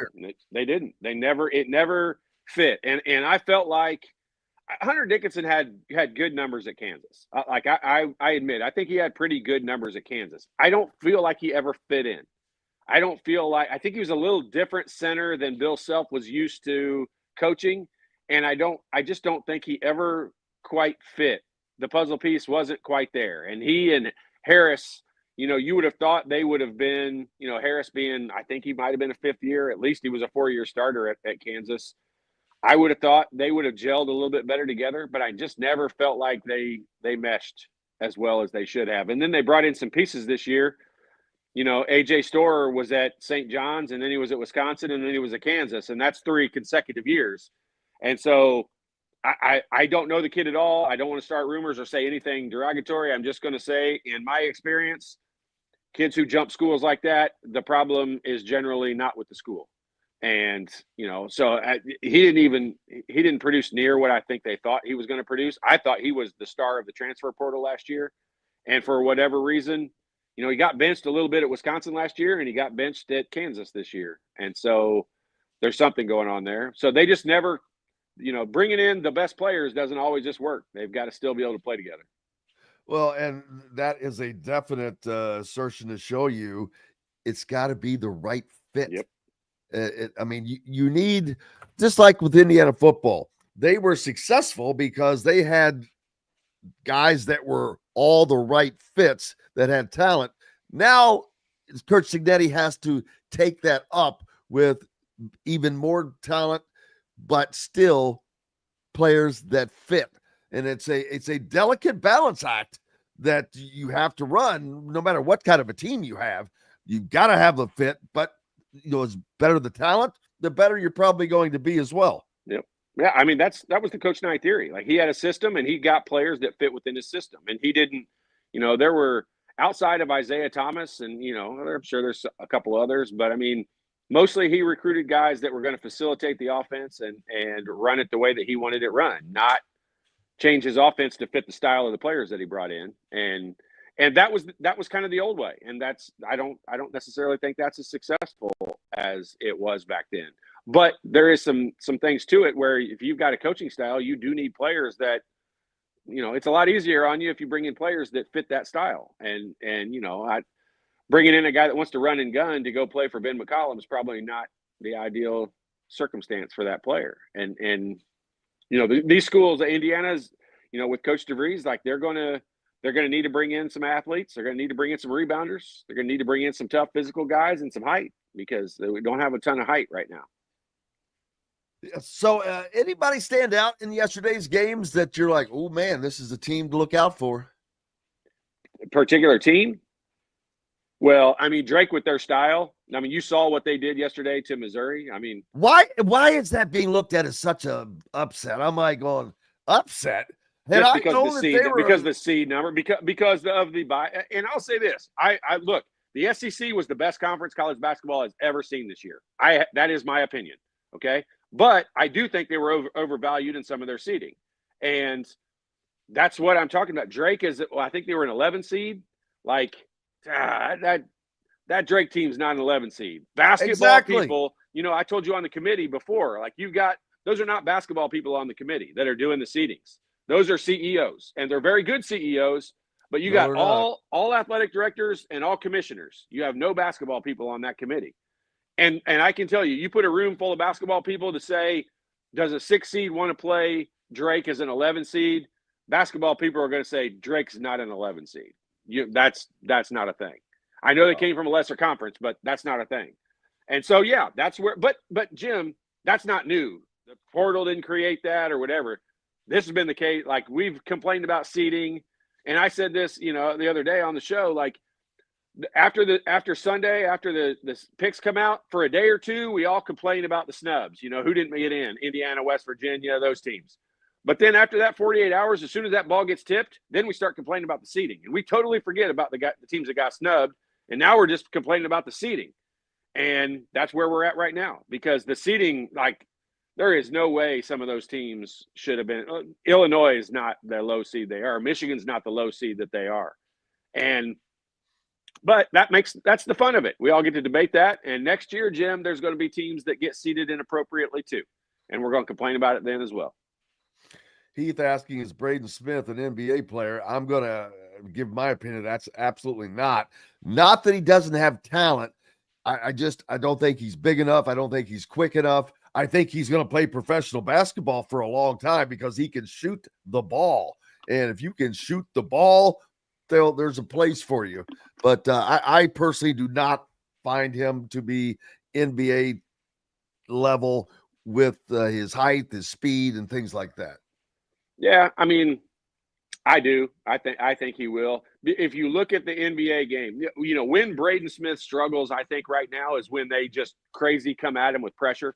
I: They didn't. It never fit. And I felt like Hunter Dickinson had good numbers at Kansas. I admit, I think he had pretty good numbers at Kansas. I don't feel like he ever fit in. I think he was a little different center than Bill Self was used to coaching. And I just don't think he ever quite fit. The puzzle piece wasn't quite there. And he and Harris, you would have thought they would have been, Harris being, I think he might have been a 5th year. At least he was a 4-year starter at Kansas. I would have thought they would have gelled a little bit better together, but I just never felt like they meshed as well as they should have. And then they brought in some pieces this year. AJ Storer was at St. John's, and then he was at Wisconsin, and then he was at Kansas, and that's 3 consecutive years. And so I don't know the kid at all. I don't want to start rumors or say anything derogatory. I'm just going to say, in my experience, kids who jump schools like that, the problem is generally not with the school. And, so he didn't produce near what I think they thought he was going to produce. I thought he was the star of the transfer portal last year. And for whatever reason, he got benched a little bit at Wisconsin last year, and he got benched at Kansas this year. And so there's something going on there. So they just never, bringing in the best players doesn't always just work. They've got to still be able to play together.
F: Well, and that is a definite assertion to show you it's got to be the right fit.
I: Yep.
F: You need, just like with Indiana football, they were successful because they had guys that were all the right fits that had talent. Now, Kurt Cignetti has to take that up with even more talent, but still players that fit. And it's a delicate balance act that you have to run no matter what kind of a team you have. You've got to have a fit, but it's better the talent, the better you're probably going to be as well.
I: Yep. Yeah, that was the Coach Nye theory. Like, he had a system, and he got players that fit within his system. And he didn't, there were, outside of Isaiah Thomas, and I'm sure there's a couple others, but mostly he recruited guys that were going to facilitate the offense and run it the way that he wanted it run, not change his offense to fit the style of the players that he brought in. And that was kind of the old way. And I don't necessarily think that's as successful as it was back then. But there is some things to it where if you've got a coaching style, you do need players that, it's a lot easier on you if you bring in players that fit that style. And bringing in a guy that wants to run and gun to go play for Ben McCollum is probably not the ideal circumstance for that player. And these schools, Indiana's, with Coach DeVries, like, they're going to need to bring in some athletes. They're going to need to bring in some rebounders. They're going to need to bring in some tough physical guys and some height, because we don't have a ton of height right now.
F: So anybody stand out in yesterday's games that you're like, oh man, this is a team to look out for?
I: A particular team? Well, Drake with their style. You saw what they did yesterday to Missouri.
F: Why is that being looked at as such a upset? I'm like going, upset? Had
I: just
F: I
I: because
F: known
I: of the
F: that
I: seed,
F: they were
I: because of the seed number, because of the buy. And I'll say this: I look, the SEC was the best conference college basketball has ever seen this year. That is my opinion. Okay, but I do think they were overvalued in some of their seeding, and that's what I'm talking about. Drake is, well, I think they were an 11 seed. Like that Drake team's not an 11 seed. Basketball people, I told you on the committee before, like those are not basketball people on the committee that are doing the seedings. Those are CEOs, and they're very good CEOs, but you got all athletic directors and all commissioners. You have no basketball people on that committee. And I can tell you, you put a room full of basketball people to say, does a 6 seed want to play Drake as an 11 seed? Basketball people are going to say Drake's not an 11 seed. That's not a thing. I know they came from a lesser conference, but that's not a thing. And so, yeah, that's where. But Jim, that's not new. The portal didn't create that or whatever. This has been the case. Like, we've complained about seeding, and I said this, the other day on the show. Like, after Sunday, after the picks come out for a day or two, we all complain about the snubs. Who didn't get in? Indiana, West Virginia, those teams. But then after that 48 hours, as soon as that ball gets tipped, then we start complaining about the seeding. And we totally forget about the teams that got snubbed. And now we're just complaining about the seeding. And that's where we're at right now. Because the seeding, like, there is no way some of those teams should have been. Illinois is not the low seed they are. Michigan's not the low seed that they are. But that's the fun of it. We all get to debate that. And next year, Jim, there's going to be teams that get seeded inappropriately too. And we're going to complain about it then as well.
F: Heath asking, is Braden Smith an NBA player? I'm going to give my opinion. That's absolutely not. Not that he doesn't have talent. I don't think he's big enough. I don't think he's quick enough. I think he's going to play professional basketball for a long time because he can shoot the ball. And if you can shoot the ball, there's a place for you. But I personally do not find him to be NBA level with his height, his speed, and things like that.
I: Yeah, I mean, I do. I think he will. If you look at the NBA game, when Braden Smith struggles, I think right now is when they just crazy come at him with pressure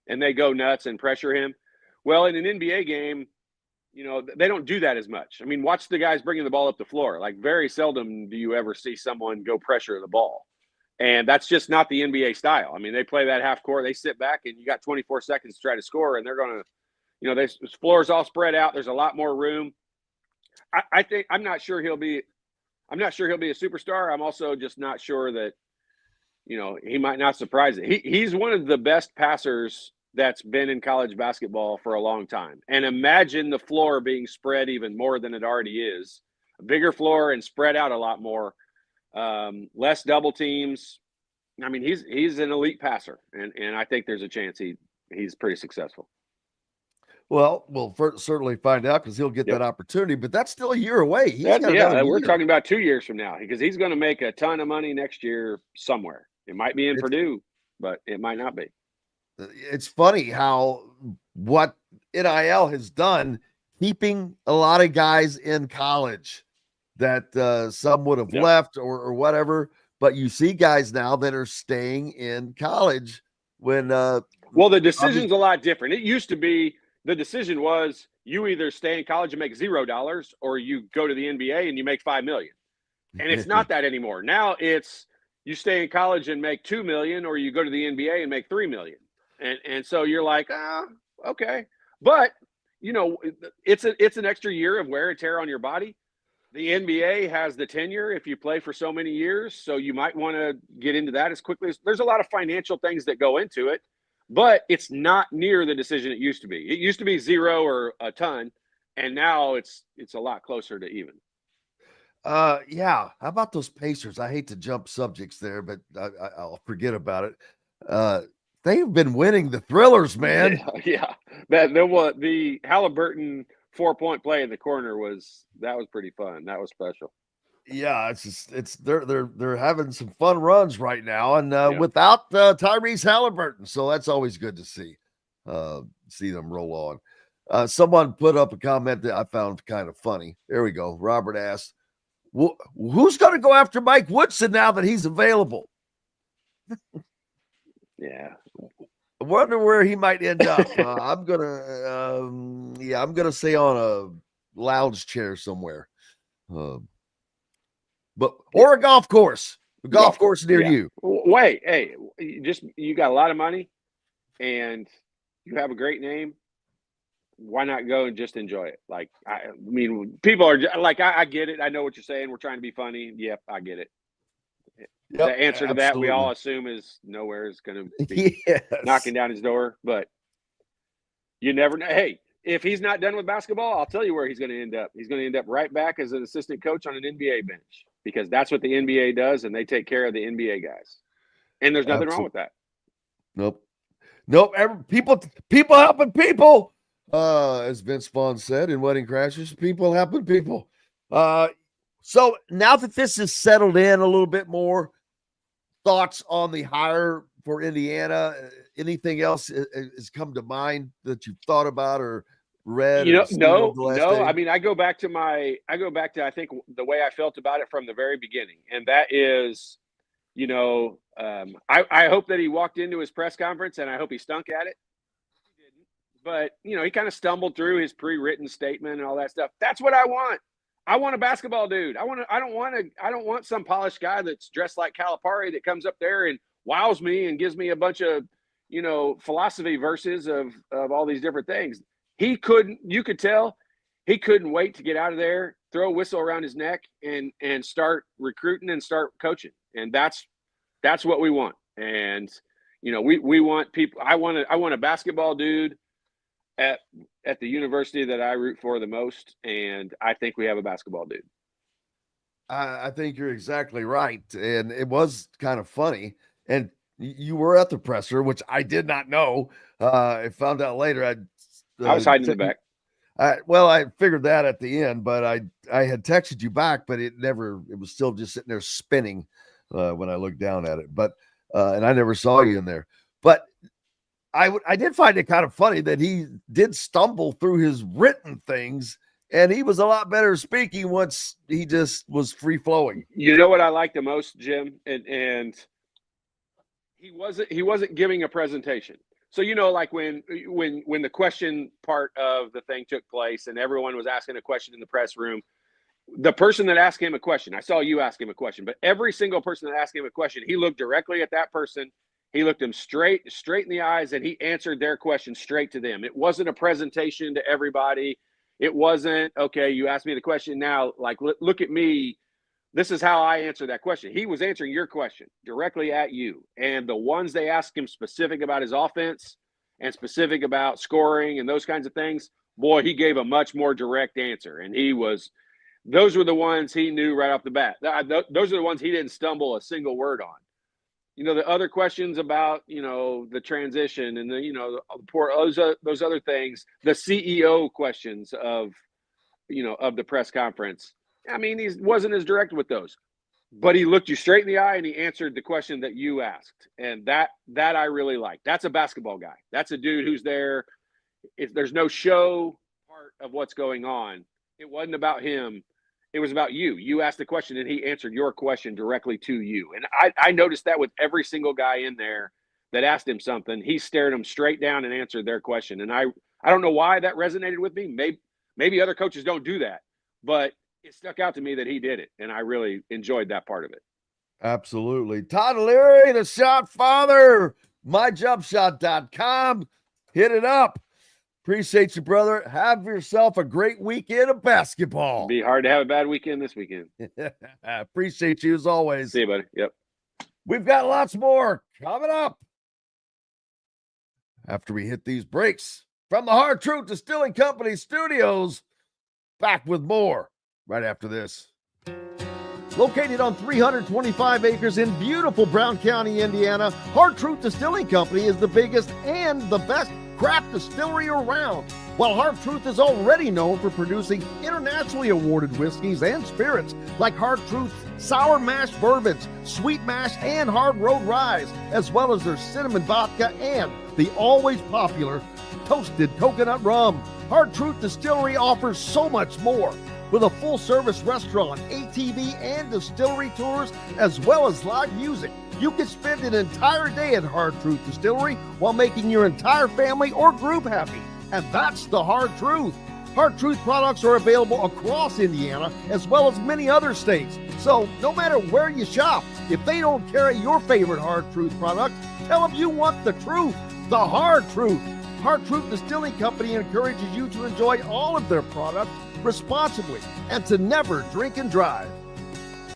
I: and they go nuts and pressure him. Well, in an NBA game, they don't do that as much. I mean, watch the guys bringing the ball up the floor. Like, very seldom do you ever see someone go pressure the ball. And that's just not the NBA style. I mean, they play that half court, they sit back, and you got 24 seconds to try to score, and they're going to, this floor's all spread out. There's a lot more room. I'm not sure he'll be a superstar. I'm also just not sure that, he might not surprise it. He's one of the best passers that's been in college basketball for a long time. And imagine the floor being spread even more than it already is. A bigger floor and spread out a lot more. Less double teams. I mean, he's an elite passer, and I think there's a chance he's pretty successful.
F: Well, we'll certainly find out because he'll get that opportunity, but that's still a year away.
I: We're talking about 2 years from now because he's going to make a ton of money next year somewhere. It might be in Purdue, but it might not be.
F: It's funny how what NIL has done, keeping a lot of guys in college that some would have left or whatever, but you see guys now that are staying in college when
I: well, the decision's a lot different. It used to be the decision was you either stay in college and make $0 or you go to the NBA and you make $5 million. And it's not that anymore. Now it's you stay in college and make $2 million or you go to the NBA and make $3 million. And so you're like, okay. But, it's an extra year of wear and tear on your body. The NBA has the tenure if you play for so many years. So you might want to get into that as quickly as there's a lot of financial things that go into it. But it's not near the decision it used to be. It used to be 0 or a ton, and now it's a lot closer to even.
F: Yeah. How about those Pacers? I hate to jump subjects there, but I'll forget about it. They've been winning the thrillers, man.
I: Yeah. The Halliburton 4-point play in the corner was pretty fun. That was special.
F: Yeah, they're having some fun runs right now, and without Tyrese Halliburton, so that's always good to see them roll on. Someone put up a comment that I found kind of funny. There we go. Robert asked, "Who's going to go after Mike Woodson now that he's available?"
I: Yeah,
F: I wonder where he might end up. I'm gonna say on lounge chair somewhere. Or a golf course. A golf course near you.
I: Wait, hey, you got a lot of money and you have a great name. Why not go and just enjoy it? Like, I mean, people are like, I get it. I know what you're saying. We're trying to be funny. Yep, I get it. Yep, the answer to that, we all assume, is nowhere is going to be knocking down his door. But you never know. Hey, if he's not done with basketball, I'll tell you where he's going to end up. He's going to end up right back as an assistant coach on an NBA bench, because that's what the NBA does, and they take care of the NBA guys. And there's nothing wrong with that.
F: Nope. People helping people. As Vince Vaughn said in Wedding Crashers, people helping people. So now that this is settled in a little bit more, thoughts on the hire for Indiana? Anything else has come to mind that you've thought about or read?
I: No. I mean, I go back to I think the way I felt about it from the very beginning, and that is, I hope that he walked into his press conference, and I hope he stunk at it. He didn't, but he kind of stumbled through his pre-written statement and all that stuff. That's what I want. I want a basketball dude. I don't want some polished guy that's dressed like Calipari that comes up there and wows me and gives me a bunch of, philosophy verses of all these different things. You could tell he couldn't wait to get out of there, throw a whistle around his neck and start recruiting and start coaching. And that's what we want. And, we want people. I want a basketball dude at the university that I root for the most. And I think we have a basketball dude.
F: I think you're exactly right. And it was kind of funny. And you were at the presser, which I did not know. I found out later. I
I: was hiding in the back.
F: I figured that at the end, but I had texted you back, but it was still just sitting there spinning when I looked down at it. But and I never saw you in there. But I did find it kind of funny that he did stumble through his written things, and he was a lot better speaking once he just was free flowing.
I: You know what I like the most, Jim, and he wasn't giving a presentation. So, like when the question part of the thing took place and everyone was asking a question in the press room, the person that asked him a question, I saw you ask him a question, but every single person that asked him a question, he looked directly at that person. He looked them straight in the eyes, and he answered their question straight to them. It wasn't a presentation to everybody. It wasn't, okay, you asked me the question now, like, look at me. This is how I answer that question. He was answering your question directly at you. And the ones they asked him specific about his offense and specific about scoring and those kinds of things, boy, he gave a much more direct answer. And those were the ones he knew right off the bat. Those are the ones he didn't stumble a single word on. The other questions about, the transition and those other things, the CEO questions of the press conference. I mean, he wasn't as direct with those, but he looked you straight in the eye and he answered the question that you asked. And that I really like. That's a basketball guy. That's a dude who's there. If there's no show part of what's going on, it wasn't about him. It was about you. You asked the question and he answered your question directly to you. And I noticed that with every single guy in there that asked him something. He stared them straight down and answered their question. And I don't know why that resonated with me. Maybe other coaches don't do that, but it stuck out to me that he did it. And I really enjoyed that part of it.
F: Absolutely. Todd Liry, the shot father, myjumpshot.com. Hit it up. Appreciate you, brother. Have yourself a great weekend of basketball.
I: It'd be hard to have a bad weekend this weekend.
F: Appreciate you as always.
I: See you, buddy. Yep.
F: We've got lots more coming up after we hit these breaks from the Hard Truth Distilling Company studios. Back with more right after this.
H: Located on 325 acres in beautiful Brown County, Indiana, Hard Truth Distilling Company is the biggest and the best craft distillery around. While Hard Truth is already known for producing internationally awarded whiskeys and spirits like Hard Truth Sour Mash Bourbons, Sweet Mash, and Hard Road Rye, as well as their cinnamon vodka and the always popular Toasted Coconut Rum. Hard Truth Distillery offers so much more. With a full-service restaurant, ATV, and distillery tours, as well as live music, you can spend an entire day at Hard Truth Distillery while making your entire family or group happy. And that's the hard truth. Hard Truth products are available across Indiana as well as many other states. So no matter where you shop, if they don't carry your favorite Hard Truth product, tell them you want the truth, the Hard Truth. Hard Truth Distilling Company encourages you to enjoy all of their products responsibly and to never drink and drive.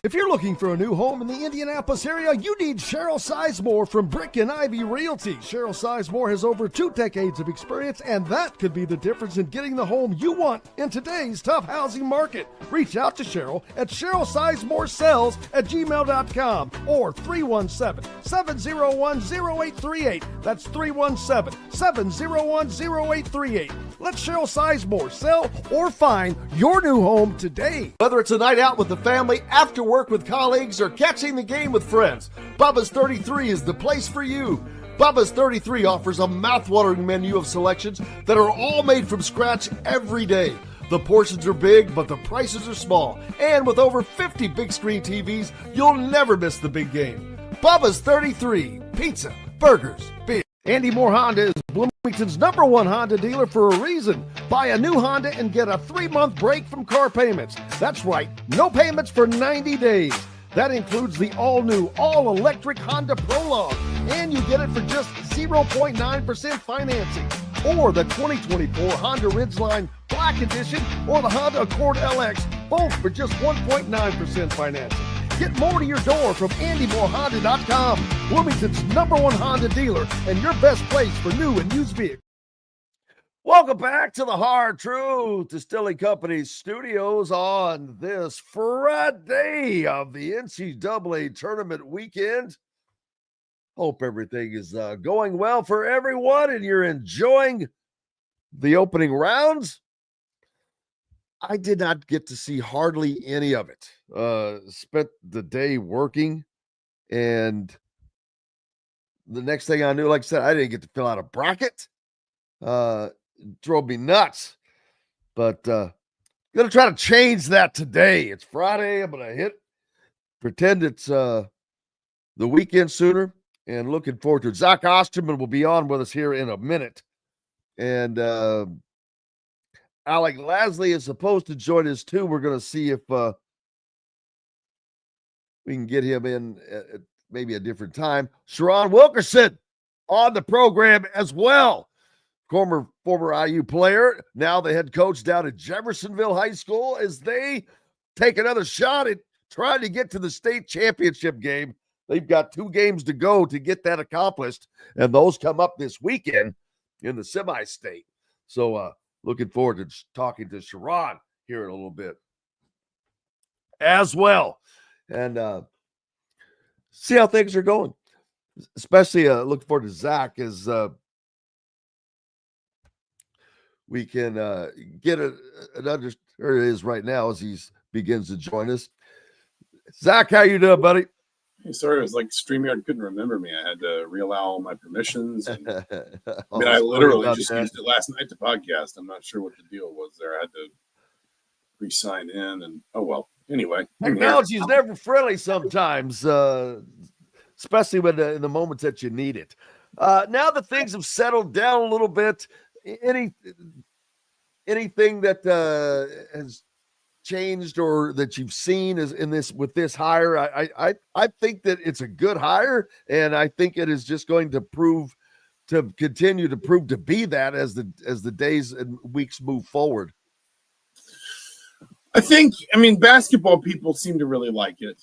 H: If you're looking for a new home in the Indianapolis area, you need Cheryl Sizemore from Brick and Ivy Realty. Cheryl Sizemore has over 2 decades of experience, and that could be the difference in getting the home you want in today's tough housing market. Reach out to Cheryl at CherylSizemoreSells@gmail.com or 317-701-0838. That's 317-701-0838. Let Cheryl Sizemore sell or find your new home today. Whether it's a night out with the family, after work with colleagues, or catching the game with friends, Bubba's 33 is the place for you. Bubba's 33 offers a mouthwatering menu of selections that are all made from scratch every day. The portions are big, but the prices are small. And with over 50 big screen TVs, you'll never miss the big game. Bubba's 33, pizza, burgers, beer. Andy Moore Honda is Bloomington's #1 Honda dealer for a reason. Buy a new Honda and get a 3-month break from car payments. That's right, no payments for 90 days. That includes the all-new, all-electric Honda Prologue. And you get it for just 0.9% financing. Or the 2024 Honda Ridgeline Black Edition or the Honda Accord LX, both for just 1.9% financing. Get more to your door from AndyMooreHonda.com, Bloomington's #1 Honda dealer and your best place for new and used vehicles. Welcome back to the Hard Truth Distilling Company studios on this Friday of the NCAA tournament weekend. Hope everything is going well for everyone and you're enjoying the opening rounds. I did not get to see hardly any of it. Spent the day working, and the next thing I knew, like I said, I didn't get to fill out a bracket. Drove me nuts. But gonna try to change that today. It's Friday. I'm gonna pretend it's the weekend sooner, and looking forward to it. Zach Osterman will be on with us here in a minute. And Alec Lasley is supposed to join us too. We're going to see if we can get him in at maybe a different time. Shiron Wilkerson on the program as well. Former IU player, now the head coach down at Jeffersonville High School as they take another shot at trying to get to the state championship game. They've got 2 games to go to get that accomplished, and those come up this weekend in the semi-state. So, looking forward to talking to Sherron here in a little bit as well. And see how things are going. Especially looking forward to Zach as we can get an understanding. There it is right now as he begins to join us. Zach, how you doing, buddy?
J: Hey, sorry, it was like StreamYard couldn't remember me. I had to reallow all my permissions. And, I mean, I literally just used it last night to podcast. I'm not sure what the deal was there. I had to re-sign in, and oh well. Anyway,
H: technology is never friendly sometimes, especially when in the moments that you need it. Now that things have settled down a little bit, anything that has changed or that you've seen is in this with this hire? I think that it's a good hire, and I think it is just going to continue to prove to be that as the days and weeks move forward.
J: I mean, basketball people seem to really like it.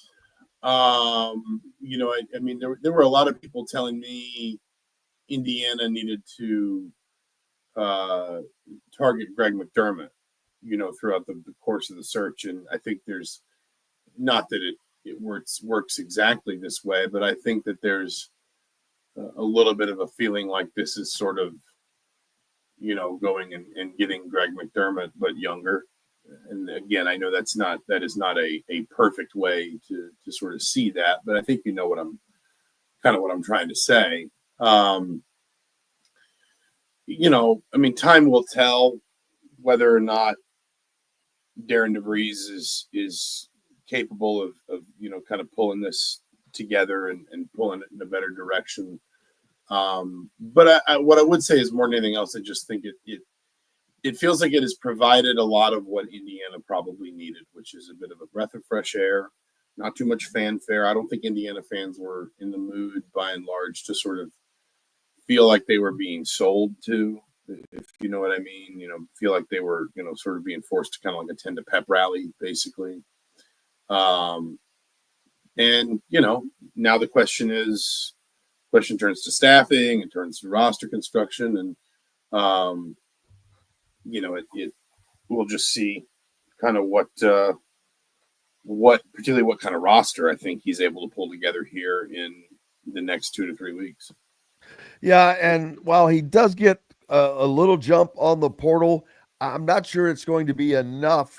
J: I mean, there were a lot of people telling me Indiana needed to target Greg McDermott, throughout the course of the search. And I think there's not that it works exactly this way, but I think that there's a little bit of a feeling like this is sort of, going and getting Greg McDermott, but younger. And again, I know that is not a perfect way to sort of see that, but I think what I'm trying to say. I mean, time will tell whether or not Darian DeVries is capable of kind of pulling this together and pulling it in a better direction. But what I would say is more than anything else, I just think it feels like it has provided a lot of what Indiana probably needed, which is a bit of a breath of fresh air, not too much fanfare. I don't think Indiana fans were in the mood by and large to sort of feel like they were being sold to, if you know what I mean, feel like they were, sort of being forced to kind of like attend a pep rally, basically. And, now the question turns to staffing, it turns to roster construction, and, we'll just see kind of what particularly what kind of roster I think he's able to pull together here in the next 2 to 3 weeks.
H: Yeah, and while he does get a little jump on the portal, I'm not sure it's going to be enough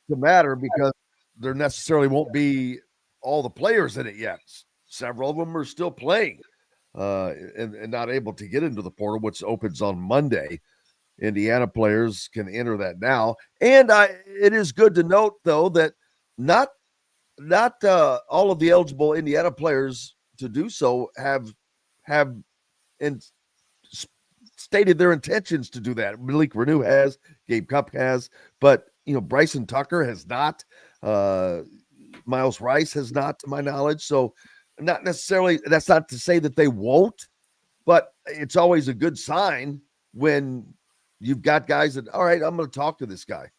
H: to matter because there necessarily won't be all the players in it yet. Several of them are still playing and not able to get into the portal, which opens on Monday. Indiana players can enter that now. And it is good to note, though, that not all of the eligible Indiana players to do so have stated their intentions to do that. Malik Renew has, Gabe Cup has, but Bryson Tucker has not. Miles Rice has not, to my knowledge. So not necessarily, that's not to say that they won't, but it's always a good sign when you've got guys that, all right, I'm going to talk to this guy.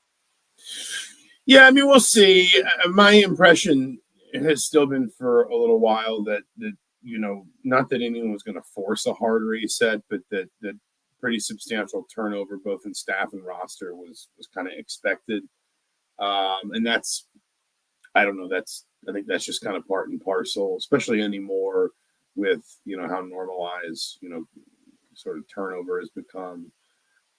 J: Yeah, I mean, we'll see. My impression has still been for a little while that not that anyone was going to force a hard reset, but that pretty substantial turnover, both in staff and roster, was kind of expected. And that's, I don't know, I think that's just kind of part and parcel, especially anymore with, how normalized, sort of turnover has become.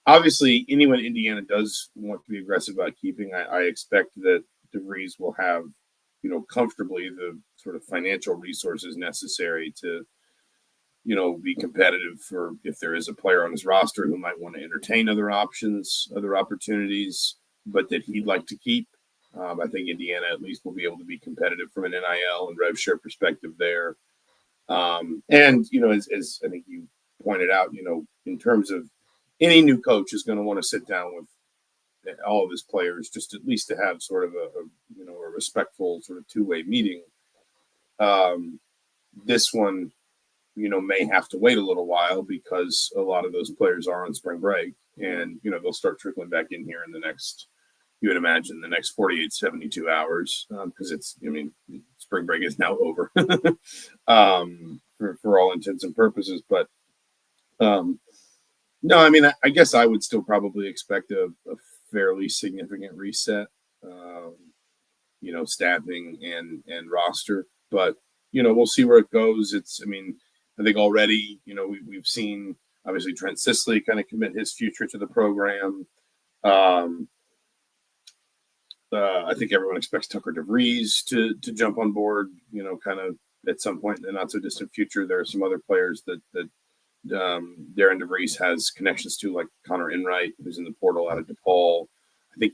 J: Obviously, anyone Indiana does want to be aggressive about keeping, I expect that DeVries will have, comfortably the sort of financial resources necessary to, be competitive for if there is a player on his roster who might want to entertain other options, other opportunities, but that he'd like to keep. I think Indiana at least will be able to be competitive from an NIL and rev share perspective there. And, as I think you pointed out, in terms of any new coach is going to want to sit down with all of his players, just at least to have sort of a respectful sort of two-way meeting. This one, may have to wait a little while because a lot of those players are on spring break, and, they'll start trickling back in here in the next, you would imagine, the next 48, 72 hours, because spring break is now over for all intents and purposes. But no, I mean, I guess I would still probably expect a fairly significant reset, staffing and roster. But, we'll see where it goes. I think already, we've seen, obviously, Trent Sisley kind of commit his future to the program. I think everyone expects Tucker DeVries to jump on board, kind of at some point in the not so distant future. There are some other players that Darian DeVries has connections to, like Connor Enright, who's in the portal out of DePaul. I think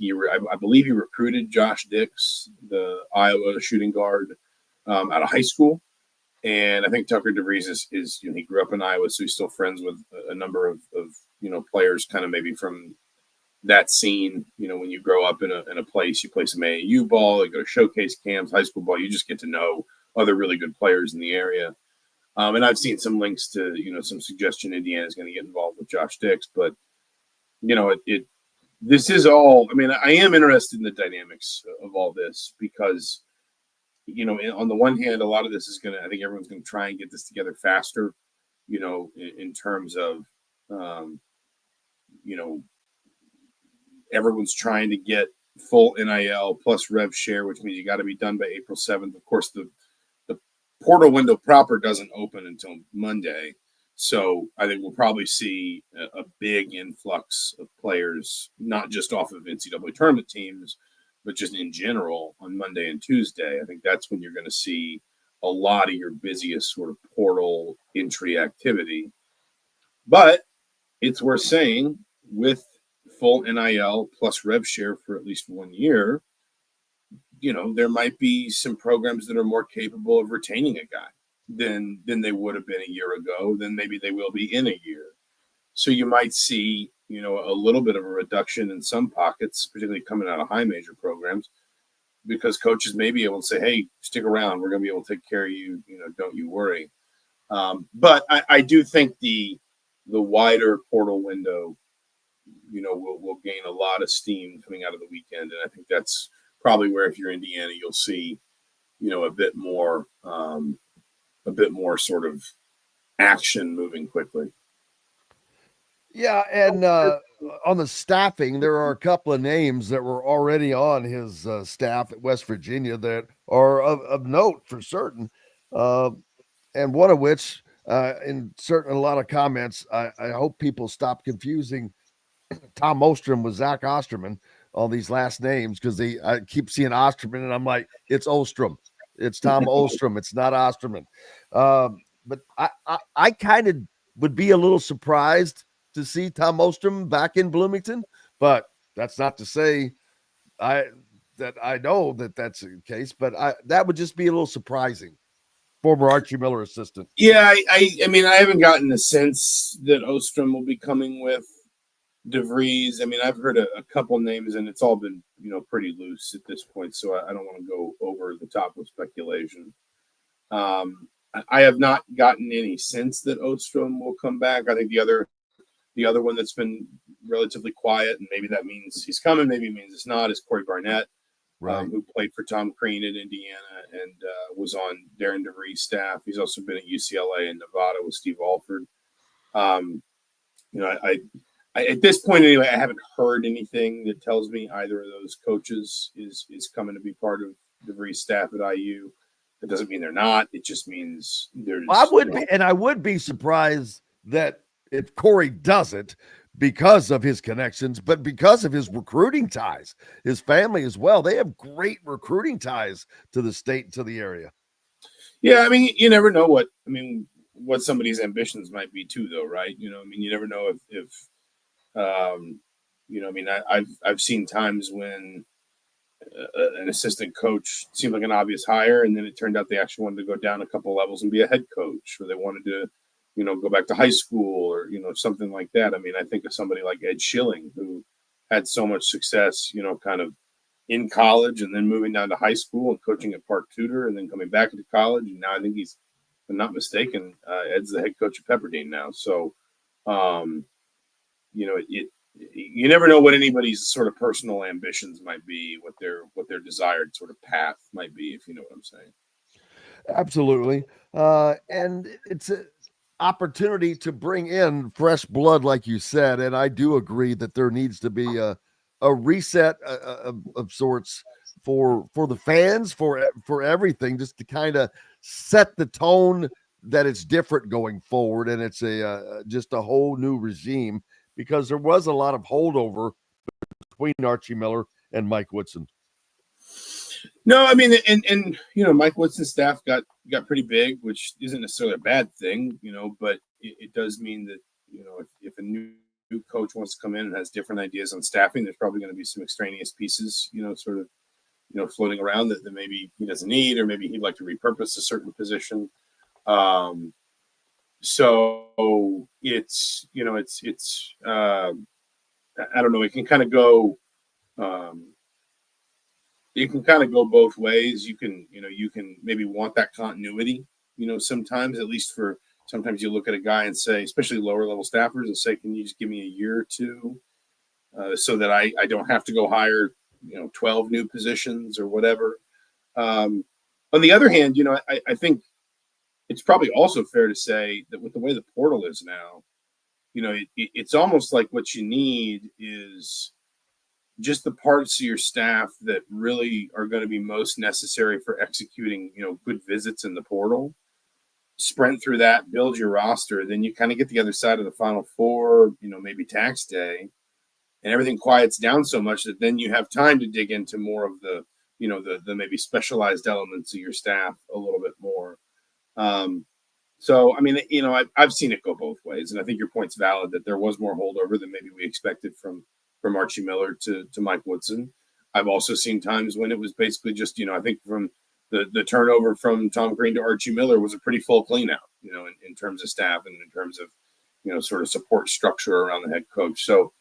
J: I believe he recruited Josh Dix, the Iowa shooting guard, out of high school. And I think Tucker DeVries is he grew up in Iowa, so he's still friends with a number of players kind of maybe from that scene. When you grow up in a place, you play some AAU ball, you go to showcase camps, high school ball, you just get to know other really good players in the area. And I've seen some links to, some suggestion Indiana is going to get involved with Josh Dix, but this is all, I am interested in the dynamics of all this because, on the one hand, a lot of this is I think everyone's going to try and get this together faster, in terms of, everyone's trying to get full NIL plus rev share, which means you got to be done by April 7th. Of course, the portal window proper doesn't open until Monday. So I think we'll probably see a big influx of players, not just off of NCAA tournament teams, but just in general on Monday and Tuesday. I think that's when you're going to see a lot of your busiest sort of portal entry activity. But it's worth saying, with full NIL plus rev share for at least 1 year, there might be some programs that are more capable of retaining a guy than they would have been a year ago, than maybe they will be in a year. So you might see, a little bit of a reduction in some pockets, particularly coming out of high major programs, because coaches may be able to say, hey, stick around. We're going to be able to take care of you. Don't you worry. But I do think the wider portal window, will gain a lot of steam coming out of the weekend. And I think that's probably where, if you're Indiana, you'll see, a bit more sort of action moving quickly.
H: Yeah, and on the staffing, there are a couple of names that were already on his staff at West Virginia that are of note for certain, and one of which, in a lot of comments, I hope people stop confusing Tom Ostrom with Zach Osterman on these last names, because I keep seeing Osterman, and I'm like, it's Ostrom. It's Tom Ostrom. It's not Osterman. But I kind of would be a little surprised to see Tom Ostrom back in Bloomington, but that's not to say I know that that's the case, but that would just be a little surprising. Former Archie Miller assistant.
J: Yeah, I mean, I haven't gotten the sense that Ostrom will be coming with DeVries. I mean, I've heard a couple names, and it's all been, pretty loose at this point, so I don't want to go over the top with speculation. I have not gotten any sense that Ostrom will come back. I think the other one that's been relatively quiet, and maybe that means he's coming, maybe it means it's not, is Corey Barnett,
H: right,
J: who played for Tom Crean at Indiana and was on Darian DeVries' staff. He's also been at UCLA and Nevada with Steve Alford. I at this point anyway, I haven't heard anything that tells me either of those coaches is coming to be part of DeVries' staff at IU. It doesn't mean they're not. It just means there's.
H: I would be surprised that if Corey doesn't, because of his connections, but because of his recruiting ties, his family as well. They have great recruiting ties to the state and to the area.
J: Yeah, I mean, you never know what somebody's ambitions might be too, though, right? You never know if I've seen times when an assistant coach seemed like an obvious hire, and then it turned out they actually wanted to go down a couple levels and be a head coach, or they wanted to, go back to high school, or something like that. I mean, I think of somebody like Ed Schilling, who had so much success, kind of in college, and then moving down to high school and coaching at Park Tudor, and then coming back into college, and now I think he's, if I'm not mistaken, Ed's the head coach of Pepperdine now. So, you never know what anybody's sort of personal ambitions might be, what their desired sort of path might be, if you know what I'm saying.
H: Absolutely. And it's an opportunity to bring in fresh blood, like you said. And I do agree that there needs to be a reset of sorts for the fans, for everything, just to kind of set the tone that it's different going forward. And it's just a whole new regime, because there was a lot of holdover between Archie Miller and Mike Woodson.
J: No, I mean, and Mike Woodson's staff got pretty big, which isn't necessarily a bad thing, but it does mean that, if a new coach wants to come in and has different ideas on staffing, there's probably going to be some extraneous pieces, sort of, floating around that maybe he doesn't need, or maybe he'd like to repurpose a certain position. So it's, I don't know. It can kind of go, both ways. You can maybe want that continuity, sometimes, at least sometimes you look at a guy and say, especially lower level staffers, and say, can you just give me a year or two, so that I don't have to go hire, 12 new positions or whatever. On the other hand, I think it's probably also fair to say that with the way the portal is now, it's almost like what you need is just the parts of your staff that really are going to be most necessary for executing, good visits in the portal. Sprint through that, build your roster, then you kind of get the other side of the Final Four, maybe tax day, and everything quiets down so much that then you have time to dig into more of the, the maybe specialized elements of your staff a little bit more. So, I mean, I've seen it go both ways, and I think your point's valid that there was more holdover than maybe we expected from Archie Miller to Mike Woodson. I've also seen times when it was basically just, I think from the turnover from Tom Crean to Archie Miller was a pretty full clean out, in terms of staff and in terms of, sort of support structure around the head coach. So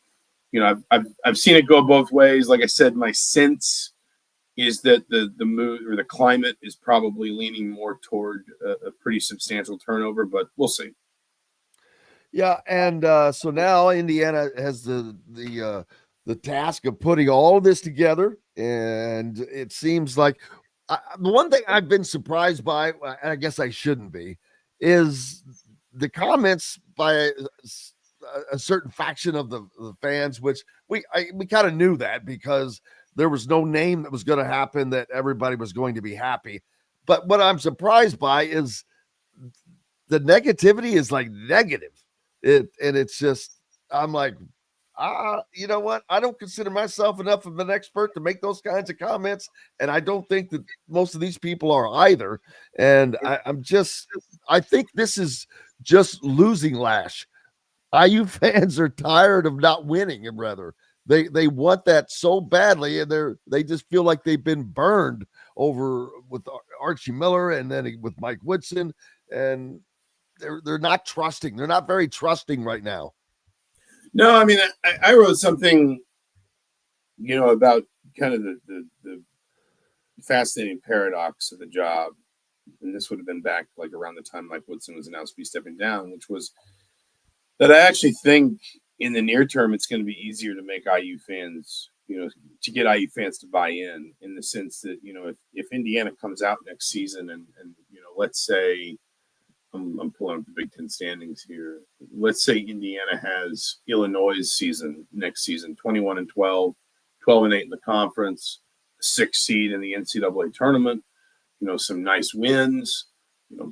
J: I've seen it go both ways. Like I said, my sense is that the mood or the climate is probably leaning more toward a pretty substantial turnover, but we'll see.
F: Yeah, and so now Indiana has the task of putting all this together, and it seems like the one thing I've been surprised by, and I guess I shouldn't be, is the comments by a certain faction of the fans, which we kind of knew that because there was no name that was going to happen that everybody was going to be happy. But what I'm surprised by is the negativity is like negative. It's just, I'm like, you know what? I don't consider myself enough of an expert to make those kinds of comments. And I don't think that most of these people are either. And I think this is just losing lash. IU fans are tired of not winning, and rather they want that so badly, and they just feel like they've been burned over with Archie Miller and then with Mike Woodson, and they're not trusting. They're not very trusting right now.
J: No, I mean, I wrote something, about kind of the fascinating paradox of the job, and this would have been back like around the time Mike Woodson was announced to be stepping down, which was that I actually think in the near term it's going to be easier to make IU fans, to get IU fans to buy in the sense that, if Indiana comes out next season and let's say, I'm pulling up the Big Ten standings here. Let's say Indiana has Illinois' season next season, 21-12, 12-8 in the conference, 6th seed in the NCAA tournament, some nice wins,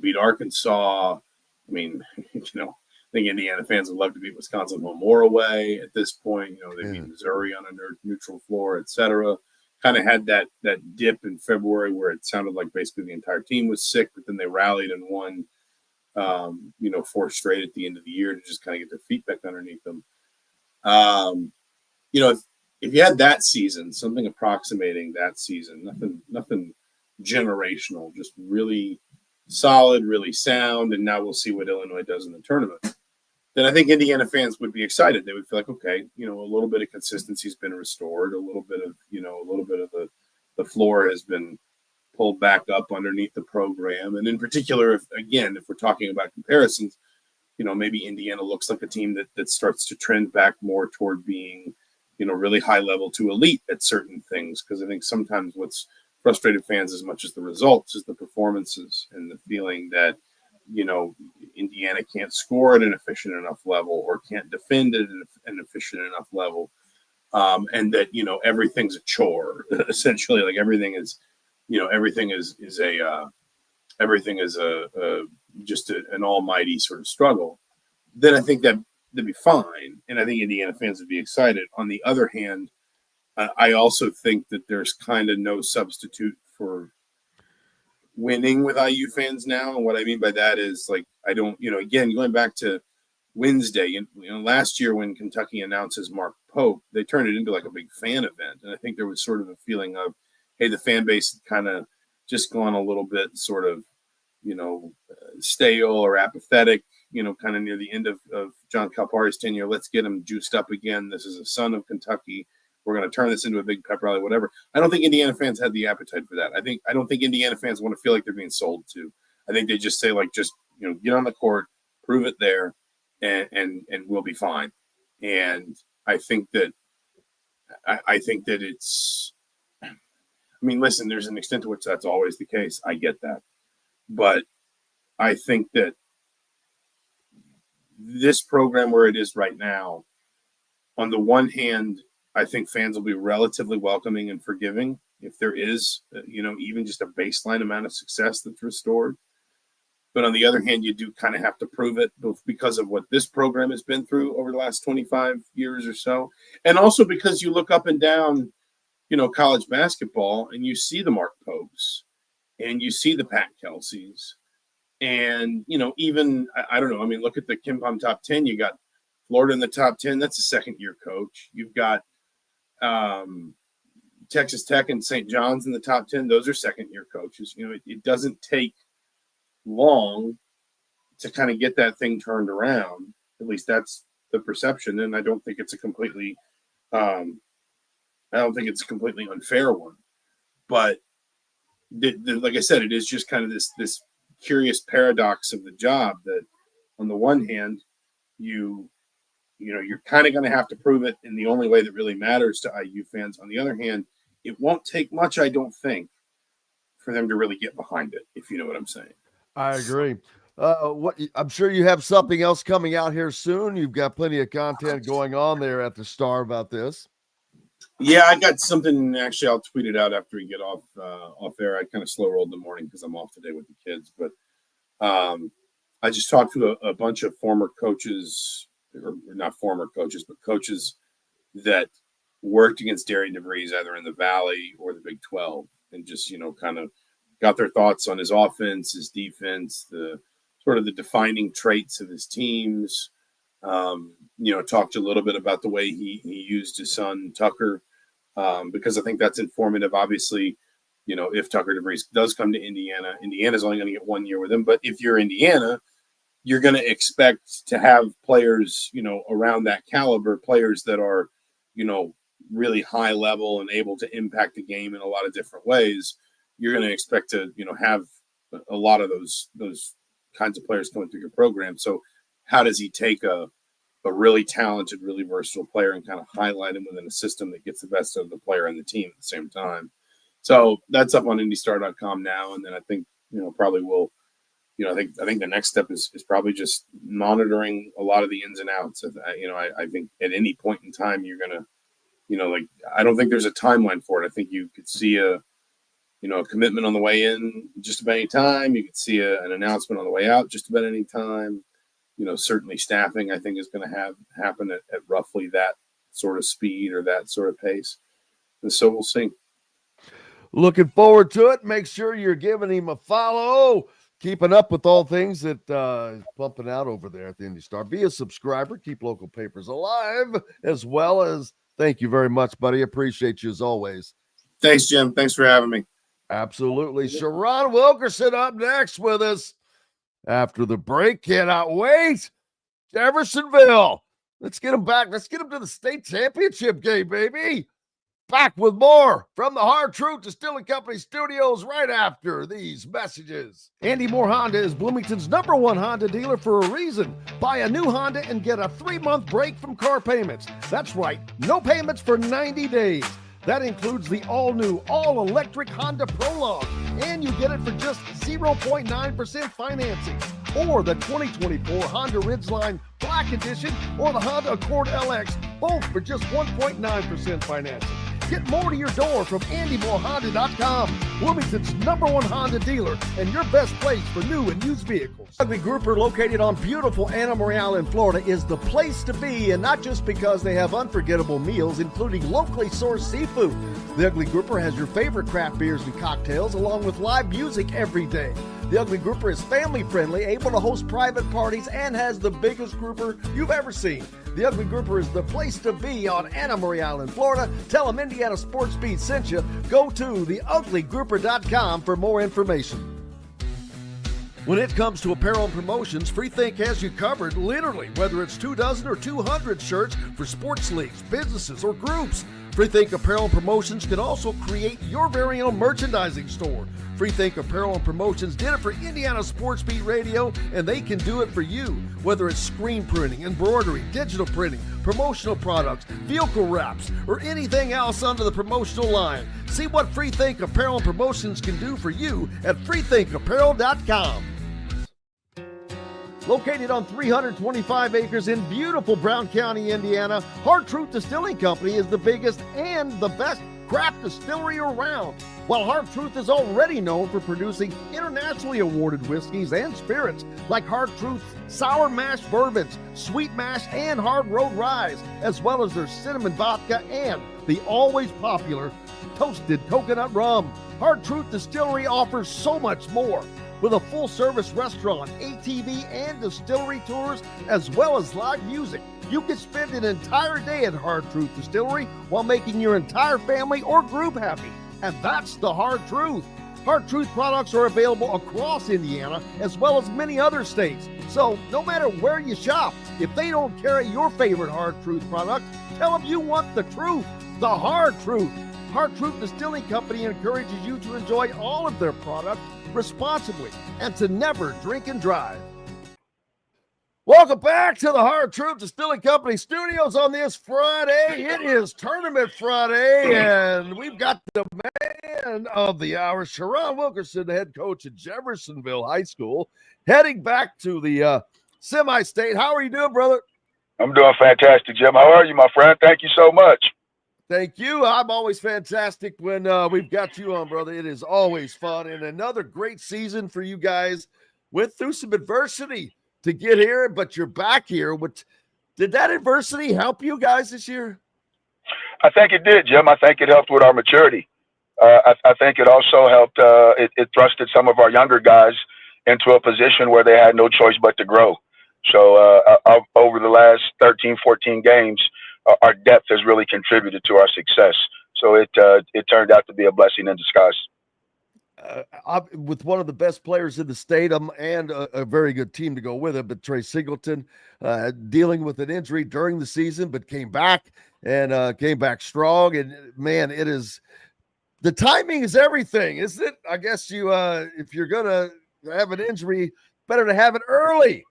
J: beat Arkansas. I mean, I think Indiana fans would love to beat Wisconsin home or away at this point. They beat Missouri on a neutral floor, et cetera. Kind of had that dip in February where it sounded like basically the entire team was sick, but then they rallied and won, 4 straight at the end of the year to just kind of get their feet back underneath them. If you had that season, something approximating that season, nothing generational, just really solid, really sound, and now we'll see what Illinois does in the tournament. Then I think Indiana fans would be excited. They would feel like, okay, a little bit of consistency has been restored, a little bit of the floor has been pulled back up underneath the program. And in particular, if we're talking about comparisons, maybe Indiana looks like a team that starts to trend back more toward being, really high level to elite at certain things. Because I think sometimes what's frustrated fans as much as the results is the performances and the feeling that, Indiana can't score at an efficient enough level or can't defend at an efficient enough level. And that, everything's a chore, essentially. Like everything is just an almighty sort of struggle. Then I think that'd be fine. And I think Indiana fans would be excited. On the other hand, I also think that there's kind of no substitute for winning with IU fans now. And what I mean by that is, like, I don't, again, going back to Wednesday, last year when Kentucky announces Mark Pope, they turned it into like a big fan event. And I think there was sort of a feeling of, hey, the fan base had kind of just gone a little bit sort of, stale or apathetic, kind of near the end of John Calipari's tenure. Let's get him juiced up again. This is a son of Kentucky. We're going to turn this into a big pep rally, whatever. I don't think Indiana fans had the appetite for that. I don't think Indiana fans want to feel like they're being sold to. I think they just say, like, just, get on the court, prove it there, and we'll be fine. And I think that it's, listen, there's an extent to which that's always the case. I get that. But I think that this program where it is right now, on the one hand, I think fans will be relatively welcoming and forgiving if there is, even just a baseline amount of success that's restored. But on the other hand, you do kind of have to prove it, both because of what this program has been through over the last 25 years or so, and also because you look up and down, college basketball, and you see the Mark Popes, and you see the Pat Kelseys, and, even, I don't know, look at the KenPom top 10. You got Florida in the top 10. That's a second-year coach. You've got Texas Tech and St. John's in the top 10. Those are second-year coaches. It doesn't take long to kind of get that thing turned around. At least that's the perception. And I don't think it's a completely I don't think it's a completely unfair one, but like I said, it is just kind of this curious paradox of the job that, on the one hand, you're kind of going to have to prove it in the only way that really matters to IU fans. On the other hand, it won't take much, I don't think, for them to really get behind it, if you know what I'm saying.
F: I agree. I'm sure you have something else coming out here soon. You've got plenty of content going on there at the Star about this.
J: Yeah, I got something. Actually, I'll tweet it out after we get off air. I kind of slow rolled in the morning because I'm off today with the kids. But I just talked to a bunch of former coaches, or not former coaches, but coaches that worked against Darian DeVries either in the Valley or the Big 12, and just kind of got their thoughts on his offense, his defense, the sort of the defining traits of his teams. Talked a little bit about the way he used his son Tucker, because I think that's informative. Obviously, if Tucker DeVries does come to Indiana, Indiana's only going to get 1 year with him. But if you're Indiana, you're going to expect to have players, around that caliber, players that are, really high level and able to impact the game in a lot of different ways. You're going to expect to, have a lot of those kinds of players coming through your program. So how does he take a really talented, really versatile player and kind of highlight him within a system that gets the best out of the player and the team at the same time? So that's up on IndyStar.com now. And then I think, probably will, I think the next step is probably just monitoring a lot of the ins and outs. I think at any point in time, you're going to, I don't think there's a timeline for it. I think you could see a commitment on the way in just about any time. You could see an announcement on the way out just about any time. Certainly staffing, I think, is going to happen at roughly that sort of speed or that sort of pace. And so we'll see.
F: Looking forward to it. Make sure you're giving him a follow, keeping up with all things that is pumping out over there at the Indy Star. Be a subscriber. Keep local papers alive, as well as thank you very much, buddy. Appreciate you as always.
J: Thanks, Jim. Thanks for having me.
F: Absolutely. Shiron Wilkerson up next with us after the break. Cannot wait. Jeffersonville. Let's get him back. Let's get him to the state championship game, baby. Back with more from the Hard Truth Distilling Company studios right after these messages. Andy Moore Honda is Bloomington's #1 Honda dealer for a reason. Buy a new Honda and get a 3-month break from car payments. That's right, no payments for 90 days. That includes the all-new, all-electric Honda Prologue, and you get it for just 0.9% financing, or the 2024 Honda Ridgeline Black Edition, or the Honda Accord LX, both for just 1.9% financing. Get more to your door from AndyMooreHonda.com, Bloomington's #1 Honda dealer and your best place for new and used vehicles. Ugly Grouper, located on beautiful Anna Maria in Florida, is the place to be, and not just because they have unforgettable meals, including locally sourced seafood. The Ugly Grouper has your favorite craft beers and cocktails, along with live music every day. The Ugly Grouper is family-friendly, able to host private parties, and has the biggest grouper you've ever seen. The Ugly Grouper is the place to be on Anna Maria Island, Florida. Tell them Indiana Sports Beat sent you. Go to theuglygrouper.com for more information. When it comes to apparel and promotions, FreeThink has you covered, literally, whether it's 24 or 200 shirts for sports leagues, businesses, or groups. FreeThink Apparel and Promotions can also create your very own merchandising store. FreeThink Apparel and Promotions did it for Indiana Sports Beat Radio, and they can do it for you. Whether it's screen printing, embroidery, digital printing, promotional products, vehicle wraps, or anything else under the promotional line. See what FreeThink Apparel and Promotions can do for you at freethinkapparel.com. Located on 325 acres in beautiful Brown County, Indiana, Hard Truth Distilling Company is the biggest and the best craft distillery around. While Hard Truth is already known for producing internationally awarded whiskeys and spirits like Hard Truth's sour mash bourbons, sweet mash, and hard road ryes, as well as their cinnamon vodka and the always popular toasted coconut rum. Hard Truth Distillery offers so much more. With a full-service restaurant, ATV, and distillery tours, as well as live music, you can spend an entire day at Hard Truth Distillery while making your entire family or group happy. And that's the Hard Truth. Hard Truth products are available across Indiana, as well as many other states. So no matter where you shop, if they don't carry your favorite Hard Truth product,
H: Tell them you want the truth, the hard truth. Hard Truth Distilling Company encourages you to enjoy all of their products responsibly and to never drink and drive. Welcome back to the Hard Truth Distilling Company studios on this Friday. It is Tournament Friday, and we've got the man of the hour, Shiron Wilkerson, the head coach at Jeffersonville High School, heading back to the semi-state. How are you doing, brother?
K: I'm doing fantastic, Jim. How are you, my friend? Thank you so much.
H: Thank you. I'm always fantastic when we've got you on, brother. It is always fun, and another great season for you guys. Went through some adversity to get here, but you're back here. Did that adversity help you guys this year?
K: I think it did, Jim. I think it helped with our maturity. I think it also helped. It thrusted some of our younger guys into a position where they had no choice but to grow. So over the last 13, 14 games, our depth has really contributed to our success. So it turned out to be a blessing in disguise.
H: With one of the best players in the state and a very good team to go with it, but Trey Singleton dealing with an injury during the season, but came back strong. And man, the timing is everything, isn't it? I guess you, if you're going to have an injury, better to have it early.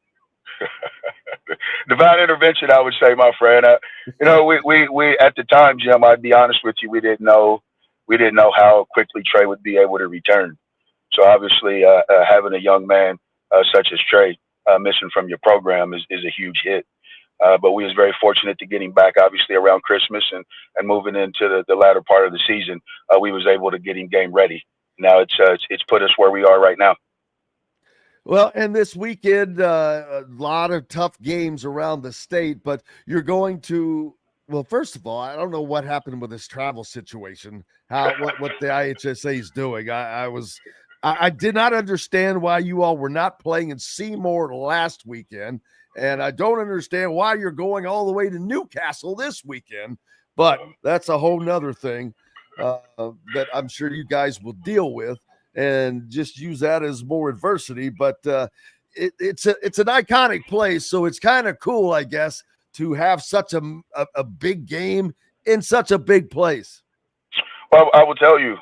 K: Divine intervention, I would say, my friend. We at the time, Jim, I'd be honest with you, we didn't know how quickly Trey would be able to return. So obviously, having a young man such as Trey missing from your program is a huge hit. But we was very fortunate to get him back, obviously, around Christmas and moving into the latter part of the season. We was able to get him game ready. Now it's put us where we are right now.
H: Well, and this weekend, a lot of tough games around the state, but you're going to, well, first of all, I don't know what happened with this travel situation, what the IHSA is doing. I did not understand why you all were not playing in Seymour last weekend, and I don't understand why you're going all the way to Newcastle this weekend, but that's a whole nother thing that I'm sure you guys will deal with. And just use that as more adversity, but it's an iconic place, so it's kind of cool, I guess, to have such a big game in such a big place.
K: Well, I will tell you,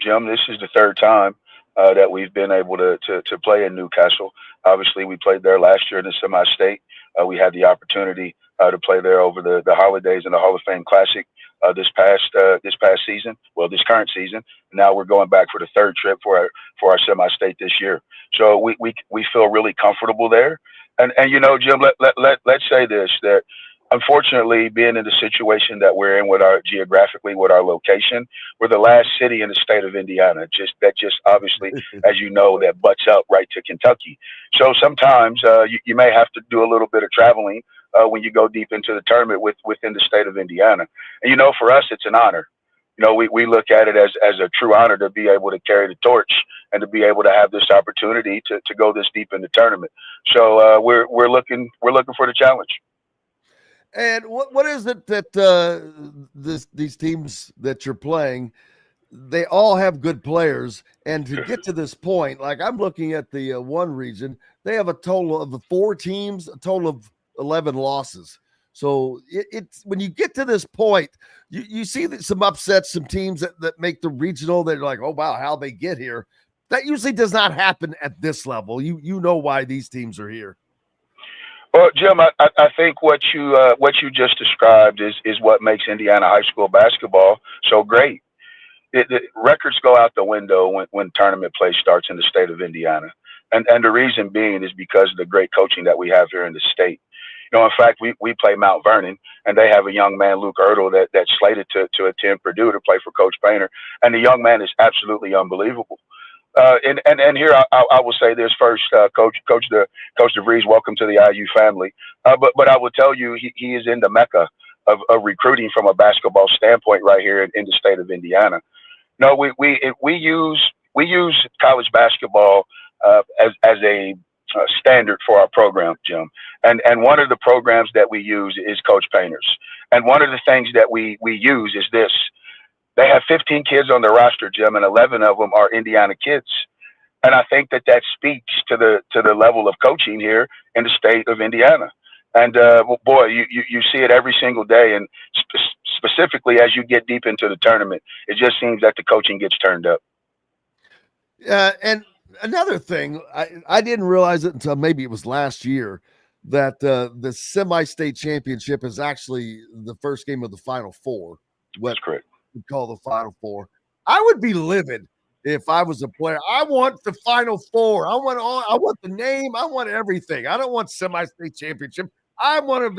K: Jim, this is the third time that we've been able to play in Newcastle. Obviously, we played there last year in the semi-state. We had the opportunity to play there over the holidays in the Hall of Fame Classic this past season. Well, this current season. Now we're going back for the third trip for our semi-state this year. So we feel really comfortable there. And Jim, let's say this, that unfortunately, being in the situation that we're in with our geographically, with our location, we're the last city in the state of Indiana. That obviously, as you know, that butts up right to Kentucky. So sometimes you may have to do a little bit of traveling when you go deep into the tournament within the state of Indiana. And for us, it's an honor. We look at it as a true honor to be able to carry the torch and to be able to have this opportunity to go this deep in the tournament. So we're looking for the challenge.
H: And what is it that these teams that you're playing, they all have good players, and to get to this point, like I'm looking at the one region, they have a total of 4 teams, a total of 11 losses. So it's when you get to this point, you see that some upsets, some teams that make the regional, they're like, oh wow, how they get here. That usually does not happen at this level. You know why these teams are here.
K: Well, Jim, I think what you just described is what makes Indiana high school basketball so great. The records go out the window when tournament play starts in the state of Indiana. And the reason being is because of the great coaching that we have here in the state. In fact, we play Mount Vernon, and they have a young man, Luke Ertl, that's slated to attend Purdue to play for Coach Painter. And the young man is absolutely unbelievable. And here I will say this first, Coach DeVries, welcome to the IU family. But I will tell you, he is in the mecca of recruiting from a basketball standpoint right here in the state of Indiana. No, we use college basketball as a standard for our program, Jim. And one of the programs that we use is Coach Painter's. And one of the things that we use is this. They have 15 kids on their roster, Jim, and 11 of them are Indiana kids. And I think that speaks to the level of coaching here in the state of Indiana. And boy, you see it every single day. And specifically as you get deep into the tournament, it just seems that the coaching gets turned up.
H: And another thing, I didn't realize it until maybe it was last year that the semi-state championship is actually the first game of the Final Four.
K: That's correct.
H: We call the Final Four. I would be livid if I was a player. I want the Final Four. I want the name. I want everything. I don't want semi-state championship. I went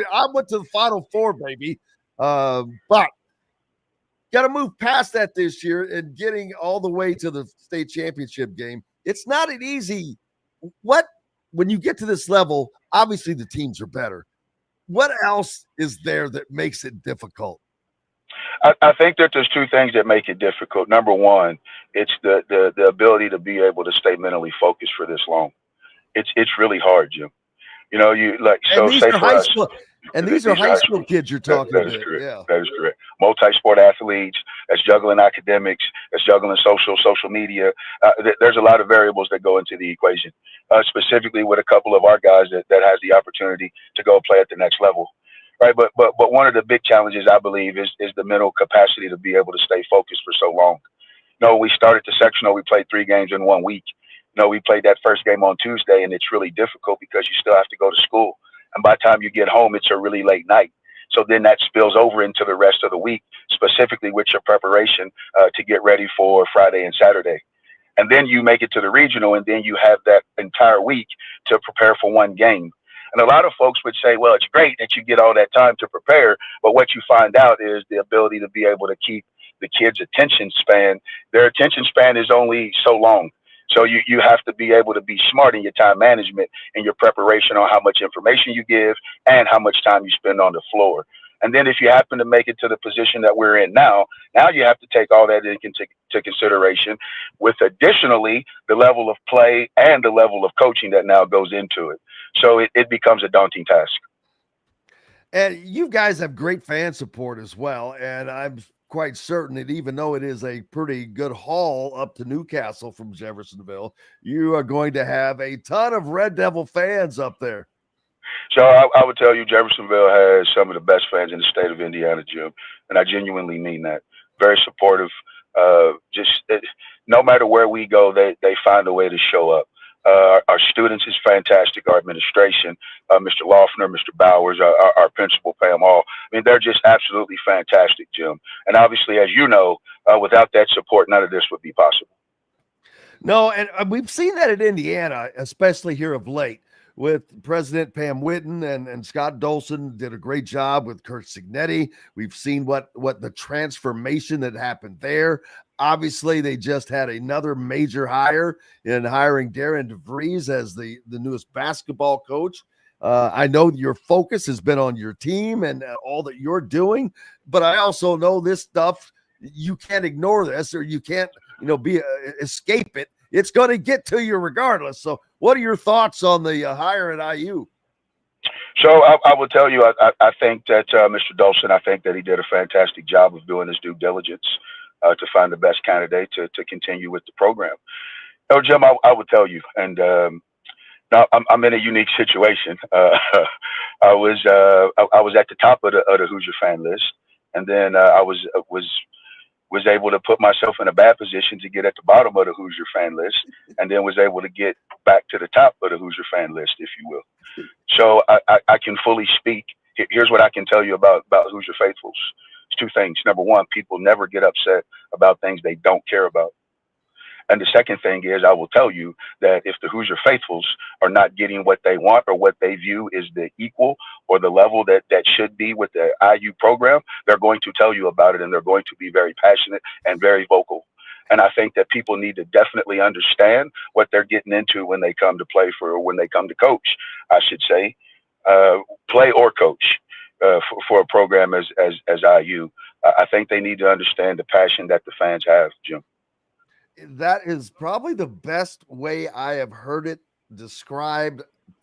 H: to the Final Four, baby. But got to move past that this year and getting all the way to the state championship game. It's not an easy. When you get to this level, obviously the teams are better. What else is there that makes it difficult?
K: I think that there's two things that make it difficult. Number one, it's the ability to be able to stay mentally focused for this long. It's really hard, Jim. You know,
H: these are high school, and these are high school kids you're talking about.
K: That is correct.
H: Yeah.
K: That is correct. Multi-sport athletes, that's juggling academics, that's juggling social media. There's a lot of variables that go into the equation, specifically with a couple of our guys that has the opportunity to go play at the next level. Right. But one of the big challenges, I believe, is the mental capacity to be able to stay focused for so long. You know, we started the sectional, we played 3 games in 1 week. You know, we played that first game on Tuesday, and it's really difficult because you still have to go to school. And by the time you get home, it's a really late night. So then that spills over into the rest of the week, specifically with your preparation to get ready for Friday and Saturday. And then you make it to the regional, and then you have that entire week to prepare for 1 game. And a lot of folks would say, well, it's great that you get all that time to prepare, but what you find out is the ability to be able to keep the kids' attention span. Their attention span is only so long. So you have to be able to be smart in your time management and your preparation on how much information you give and how much time you spend on the floor. And then if you happen to make it to the position that we're in now you have to take all that into consideration with additionally the level of play and the level of coaching that now goes into it. So it becomes a daunting task.
H: And you guys have great fan support as well. And I'm quite certain that even though it is a pretty good haul up to Newcastle from Jeffersonville, you are going to have a ton of Red Devil fans up there.
K: So I would tell you Jeffersonville has some of the best fans in the state of Indiana, Jim. And I genuinely mean that. Very supportive. No matter where we go, they find a way to show up. Our students is fantastic. Our administration, Mr. Loeffner, Mr. Bowers, our principal, Pam Hall. I mean, they're just absolutely fantastic, Jim. And obviously, as you know, without that support, none of this would be possible.
H: No, and we've seen that in Indiana, especially here of late, with President Pam Whitten and Scott Dolson did a great job with Kurt Signetti. We've seen what the transformation that happened there. Obviously, they just had another major hire in hiring Darian DeVries as the newest basketball coach. I know your focus has been on your team and all that you're doing, but I also know this stuff, you can't ignore this or you can't, escape it. It's going to get to you regardless. So what are your thoughts on the hire at IU?
K: So I will tell you, I think that Mr. Dolson, I think that he did a fantastic job of doing his due diligence to find the best candidate to continue with the program. Jim, I would tell you, and now I'm in a unique situation. I was at the top of the Hoosier fan list, and then I was able to put myself in a bad position to get at the bottom of the Hoosier fan list, and then was able to get back to the top of the Hoosier fan list, if you will. So I can fully speak. Here's what I can tell you about Hoosier faithfuls. It's 2 things. Number one, people never get upset about things they don't care about. And the second thing is, I will tell you that if the Hoosier faithfuls are not getting what they want or what they view is the equal or the level that should be with the IU program, they're going to tell you about it, and they're going to be very passionate and very vocal. And I think that people need to definitely understand what they're getting into when they come to play when they come to coach, I should say, play or coach for a program as IU. I think they need to understand the passion that the fans have, Jim.
H: That is probably the best way I have heard it described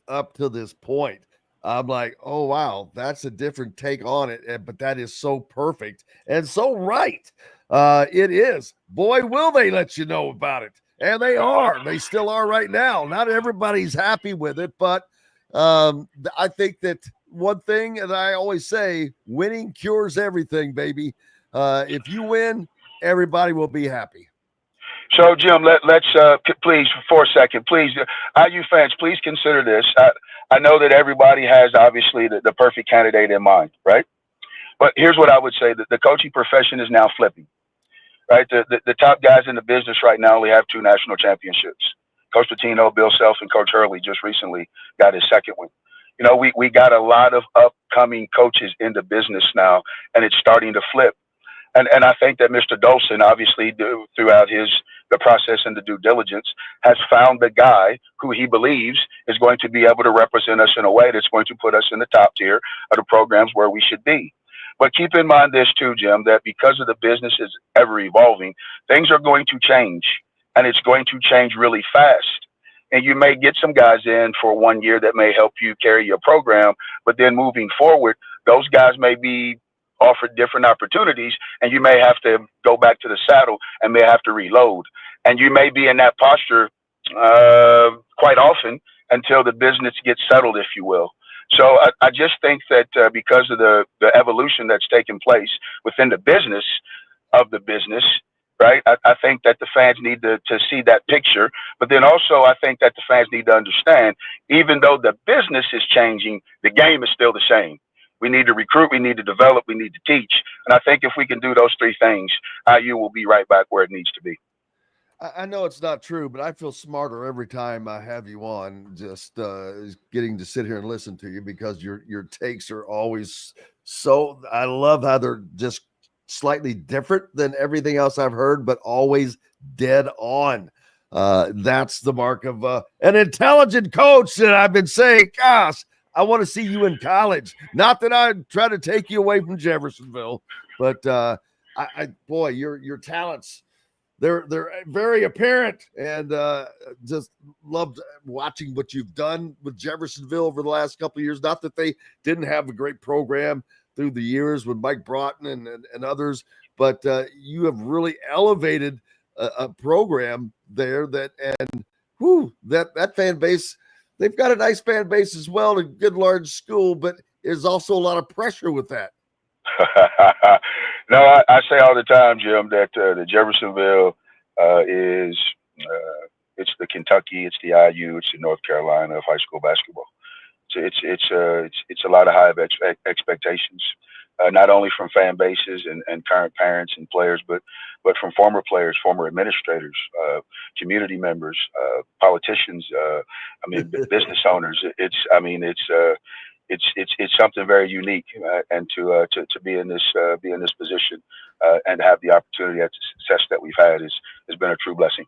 H: up to this point. I'm like, oh, wow, that's a different take on it. But that is so perfect and so right. It is. Boy, will they let you know about it. And they are. They still are right now. Not everybody's happy with it, but I think that
F: one thing that I always say, winning cures everything, baby. If you win, everybody will be happy.
K: So, Jim, let's please, for a second, please, IU fans, please consider this. I know that everybody has obviously the perfect candidate in mind, right? But here's what I would say: that the coaching profession is now flipping, right? The top guys in the business right now only have 2 national championships. Coach Pitino, Bill Self, and Coach Hurley just recently got his second one. You know, we got a lot of upcoming coaches in the business now, and it's starting to flip. And I think that Mr. Dolson, obviously, throughout the process and the due diligence, has found the guy who he believes is going to be able to represent us in a way that's going to put us in the top tier of the programs where we should be. But keep in mind this too, Jim, that because of the business is ever evolving, things are going to change, and it's going to change really fast. And you may get some guys in for 1 year that may help you carry your program, but then moving forward, those guys may be offered different opportunities, and you may have to go back to the saddle and may have to reload. And you may be in that posture quite often until the business gets settled, if you will. So I just think that because of the evolution that's taken place within the business of the business, right, I think that the fans need to see that picture. But then also I think that the fans need to understand, even though the business is changing, the game is still the same. We need to recruit, we need to develop, we need to teach. And I think if we can do those 3 things, IU will be right back where it needs to be.
F: I know it's not true, but I feel smarter every time I have you on, just getting to sit here and listen to you, because your takes are always so, I love how they're just slightly different than everything else I've heard, but always dead on. That's the mark of an intelligent coach that I've been saying, gosh, I want to see you in college. Not that I try to take you away from Jeffersonville, but boy, your talents, they're very apparent, and just loved watching what you've done with Jeffersonville over the last couple of years. Not that they didn't have a great program through the years with Mike Broughton and others, but you have really elevated a program there that fan base. They've got a nice fan base as well, a good large school, but there's also a lot of pressure with that.
K: No, I say all the time, Jim, that the Jeffersonville is it's the Kentucky, it's the IU, it's the North Carolina of high school basketball. So it's a lot of high expectations, not only from fan bases and current parents and players, but from former players, former administrators, community members, politicians. Business owners. It's something very unique, and to be in this position and have the opportunity at the success that we've had has been a true blessing.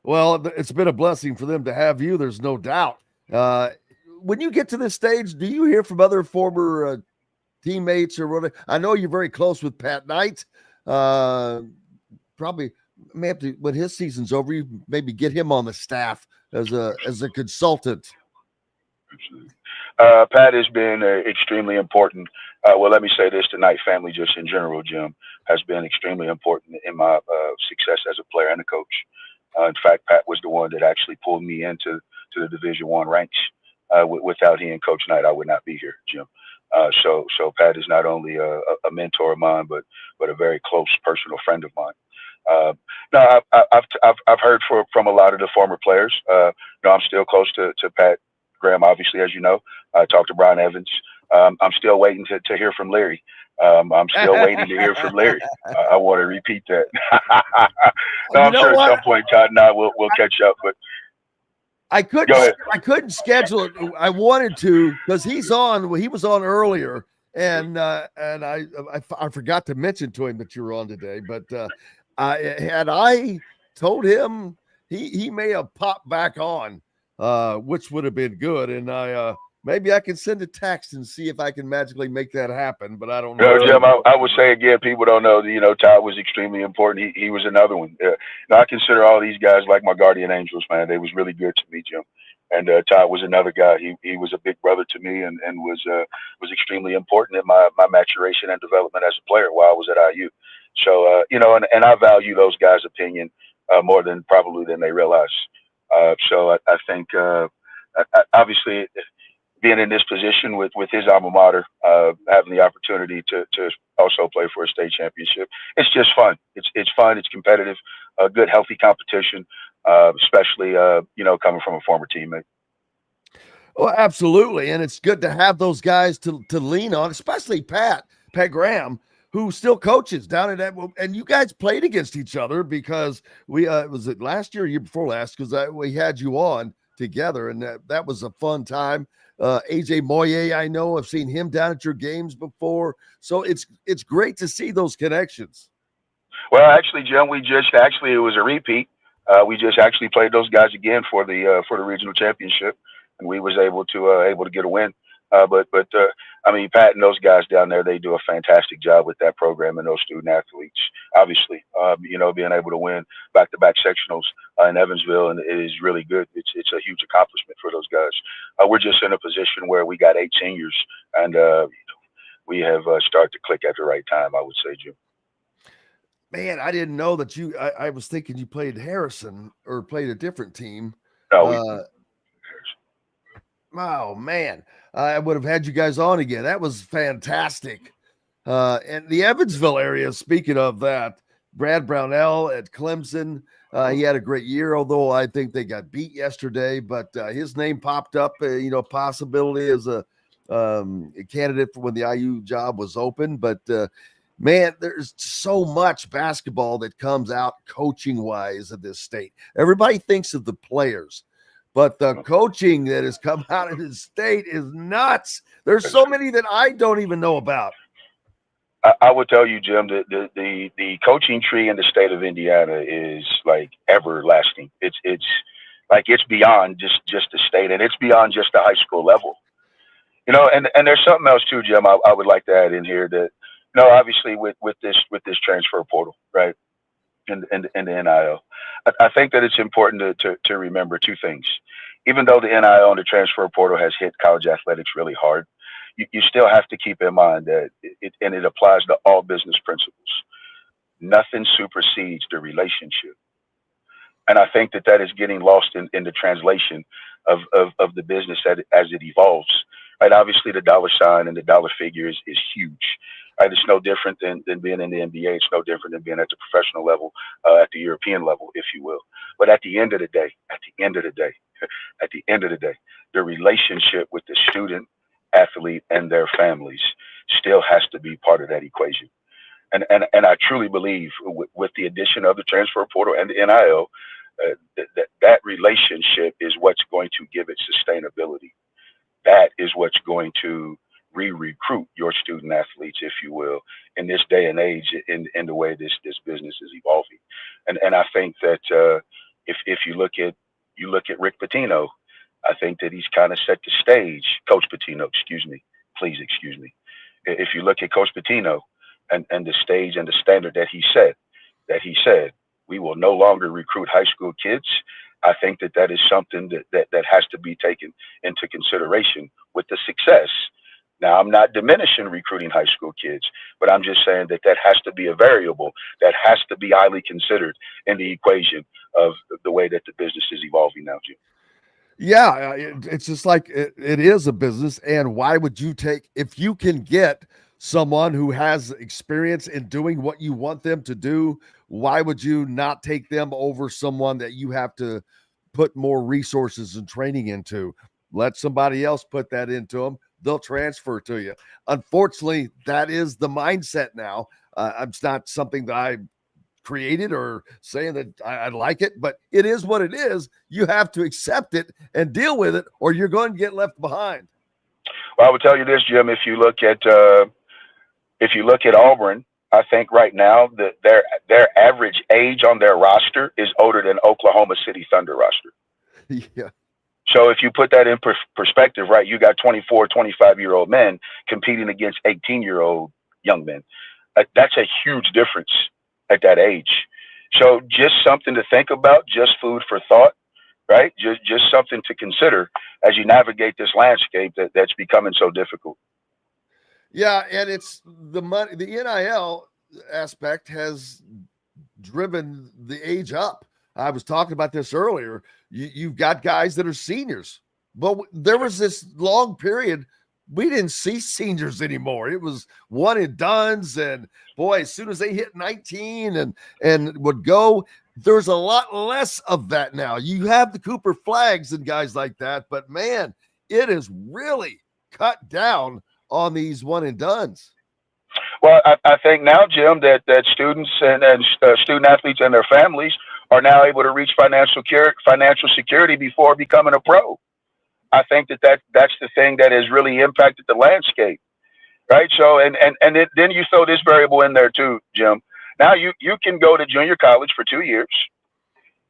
F: Well, it's been a blessing for them to have you. There's no doubt. When you get to this stage, do you hear from other former teammates or whatever? I know you're very close with Pat Knight. Probably may have to, when his season's over, you maybe get him on the staff as a consultant.
K: Pat has been extremely important. Well, let me say this: the Knight family, just in general, Jim, has been extremely important in my success as a player and a coach. In fact, Pat was the one that actually pulled me into the Division I ranks. Without he and Coach Knight, I would not be here, Jim. So Pat is not only a mentor of mine, but a very close personal friend of mine. No, I've heard from a lot of the former players. I'm still close to Pat Graham, obviously, as you know. I talked to Brian Evans. I'm still waiting to hear from Leary. I'm still waiting to hear from Leary. I want to repeat that. No, I'm sure at some point Todd and I will catch up. But
F: I couldn't schedule it. I wanted to, because he was on earlier, and I forgot to mention to him that you were on today. But I told him, he may have popped back on, which would have been good. And maybe I can send a text and see if I can magically make that happen. But I don't know.
K: Jim, I would say again, people don't know that, Todd was extremely important. He was another one. I consider all these guys like my guardian angels, man. They was really good to me, Jim. And Todd was another guy. He was a big brother to me and was extremely important in my maturation and development as a player while I was at IU. So, and I value those guys' opinion more than they realize. So I think, obviously, being in this position with his alma mater, having the opportunity to also play for a state championship. It's just fun. It's fun. It's competitive, good, healthy competition, especially, coming from a former teammate.
H: Well, absolutely. And it's good to have those guys to lean on, especially Pat Graham, who still coaches down at that. And you guys played against each other because was it last year or year before last? Because we had you on together, and that was a fun time. AJ Moye, I know, I've seen him down at your games before. So it's great to see those connections.
K: Well, actually, Jim, it was a repeat. We just actually played those guys again for the regional championship, and we was able to get a win. But Pat and those guys down there, they do a fantastic job with that program and those student athletes. Obviously, being able to win back-to-back sectionals in Evansville, and it is really good. It's a huge accomplishment for those guys. We're just in a position where we got 8 seniors, and we have started to click at the right time, I would say, Jim.
H: Man, I didn't know that you. I was thinking you played Harrison or played a different team.
K: No,
H: oh man, I would have had you guys on again. That was fantastic. And the Evansville area. Speaking of that, Brad Brownell at Clemson. He had a great year, although I think they got beat yesterday. But his name popped up. Possibility as a candidate for when the IU job was open, but. Man, there's so much basketball that comes out coaching-wise of this state. Everybody thinks of the players, but the coaching that has come out of this state is nuts. There's so many that I don't even know about.
K: I would tell you, Jim, that the coaching tree in the state of Indiana is like everlasting. It's beyond just the state, and it's beyond just the high school level. And there's something else too, Jim. I would like to add in here that. No, obviously with this transfer portal, right, and the NIL, I think that it's important to remember 2 things. Even though the NIL and the transfer portal has hit college athletics really hard, you still have to keep in mind that it applies to all business principles. Nothing supersedes the relationship, and I think that is getting lost in the translation of the business as it evolves. Right, obviously the dollar sign and the dollar figure is huge. Right, it's no different than being in the NBA. It's no different than being at the professional level, at the European level, if you will. But at the end of the day, the relationship with the student, athlete, and their families still has to be part of that equation. And I truly believe with the addition of the transfer portal and the NIL, that relationship is what's going to give it sustainability. That is what's going to re-recruit your student athletes, if you will, in this day and age, in the way this business is evolving. And I think that if you look at Rick Pitino, I think that he's kind of set the stage. Coach Pitino, please excuse me. If you look at Coach Pitino and the stage and the standard that he said, we will no longer recruit high school kids. I think that is something that has to be taken into consideration with the success. Now, I'm not diminishing recruiting high school kids, but I'm just saying that has to be a variable that has to be highly considered in the equation of the way that the business is evolving now, Jim.
H: Yeah, it's just like it is a business. And why would you if you can get someone who has experience in doing what you want them to do, why would you not take them over someone that you have to put more resources and training into? Let somebody else put that into them. They'll transfer to you. Unfortunately, that is the mindset now. It's not something that I created or saying that I like it, but it is what it is. You have to accept it and deal with it, or you're going to get left behind.
K: Well, I would tell you this, Jim. If you look at Auburn, I think right now that their average age on their roster is older than Oklahoma City Thunder roster.
H: Yeah.
K: So if you put that in perspective, right, you got 24, 25-year-old men competing against 18-year-old young men. That's a huge difference at that age. So just something to think about, just food for thought, right? Just something to consider as you navigate this landscape that's becoming so difficult.
H: Yeah, and it's the money. The NIL aspect has driven the age up. I was talking about this earlier. You've got guys that are seniors
F: But there was this long period we didn't see seniors anymore. It was one and dones, and boy, as soon as they hit 19 and would go, there's a lot less of that now. You have the Cooper Flags and guys like that, but man, it is really cut down on these one and dones.
K: Well, I think now, Jim, that students and student athletes and their families are now able to reach financial security before becoming a pro. I think that's the thing that has really impacted the landscape, right? So, and then you throw this variable in there too, Jim. Now you can go to junior college for 2 years.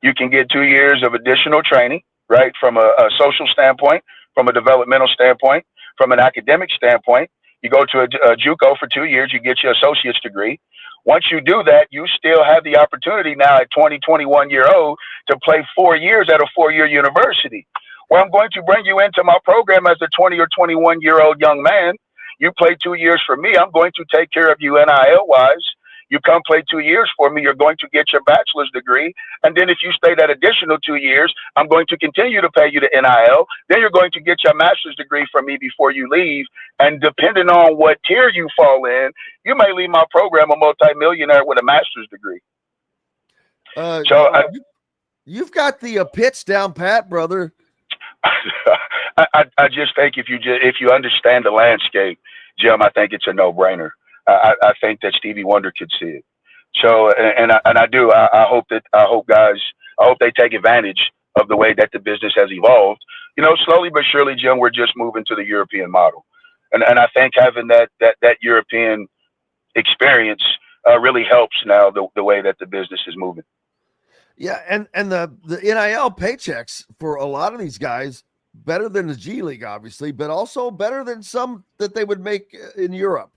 K: You can get 2 years of additional training, right? From a social standpoint, from a developmental standpoint, from an academic standpoint. You go to a JUCO for 2 years, you get your associate's degree. Once you do that, you still have the opportunity now at 20, 21 year old to play 4 years at a 4-year university. Well, I'm going to bring you into my program as a 20 or 21 year old young man. You play 2 years for me. I'm going to take care of you NIL wise. You come play 2 years for me. You're going to get your bachelor's degree. And then if you stay that additional 2 years, I'm going to continue to pay you the NIL. Then you're going to get your master's degree from me before you leave. And depending on what tier you fall in, you may leave my program a multimillionaire with a master's degree.
F: You've got the pitch down pat, brother.
K: I just think if you understand the landscape, Jim, I think it's a no-brainer. I think that Stevie Wonder could see it. So, and I do. I hope they take advantage of the way that the business has evolved. You know, slowly but surely, Jim, we're just moving to the European model, and I think having that European experience really helps now the way that the business is moving.
F: Yeah, and the NIL paychecks for a lot of these guys better than the G League, obviously, but also better than some that they would make in Europe.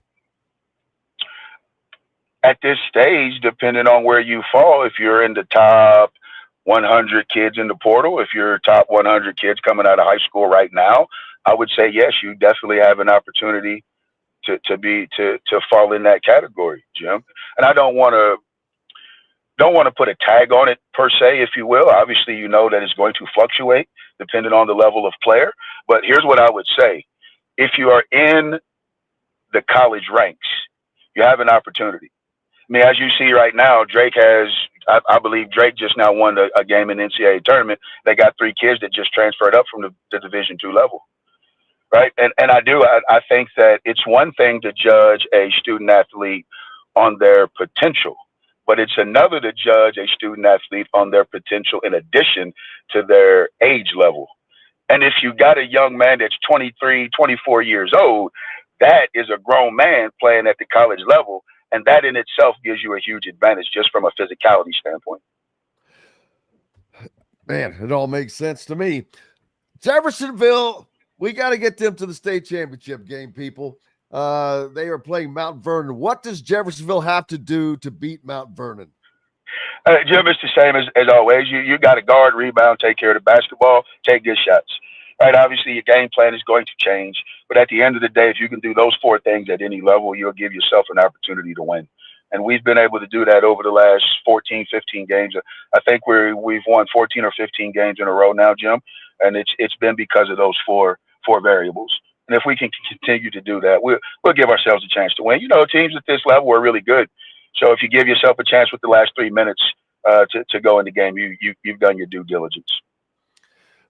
K: At this stage, depending on where you fall, if you're in the top 100 kids in the portal, if you're top 100 kids coming out of high school right now, I would say yes, you definitely have an opportunity to fall in that category, Jim. And I don't want to put a tag on it per se, if you will. Obviously, you know that it's going to fluctuate depending on the level of player. But here's what I would say: if you are in the college ranks, you have an opportunity. I mean, as you see right now, Drake has, I believe Drake just now won a game in the NCAA tournament. They got 3 kids that just transferred up from the Division II level, right? And I think that it's one thing to judge a student athlete on their potential, but it's another to judge a student athlete on their potential in addition to their age level. And if you got a young man that's 23, 24 years old, that is a grown man playing at the college level. And that in itself gives you a huge advantage just from a physicality standpoint.
F: Man, it all makes sense to me. Jeffersonville, we got to get them to the state championship game, people. They are playing Mount Vernon. What does Jeffersonville have to do to beat Mount Vernon?
K: Jim, it's the same as always. You got to guard, rebound, take care of the basketball, take good shots. Right? Obviously, your game plan is going to change. But at the end of the day, if you can do those 4 things at any level, you'll give yourself an opportunity to win. And we've been able to do that over the last 14, 15 games. I think we've won 14 or 15 games in a row now, Jim. And it's been because of those four variables. And if we can continue to do that, we'll give ourselves a chance to win. You know, teams at this level are really good. So if you give yourself a chance with the last 3 minutes to go in the game, you've done your due diligence.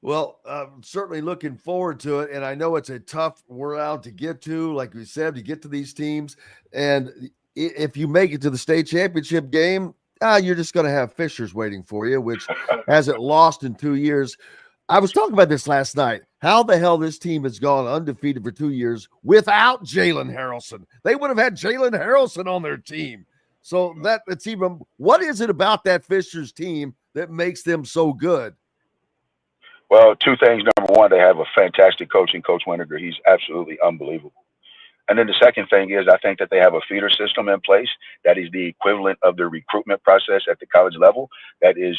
F: Well, I'm certainly looking forward to it. And I know it's a tough round to get to, like we said, to get to these teams. And if you make it to the state championship game, you're just going to have Fishers waiting for you, which hasn't lost in 2 years. I was talking about this last night. How the hell this team has gone undefeated for 2 years without Jalen Harrelson. They would have had Jalen Harrelson on their team. So that's even, what is it about that Fishers team that makes them so good?
K: Well, 2 things. Number one, they have a fantastic coach in Coach Winterger. He's absolutely unbelievable. And then the second thing is I think that they have a feeder system in place that is the equivalent of the recruitment process at the college level that is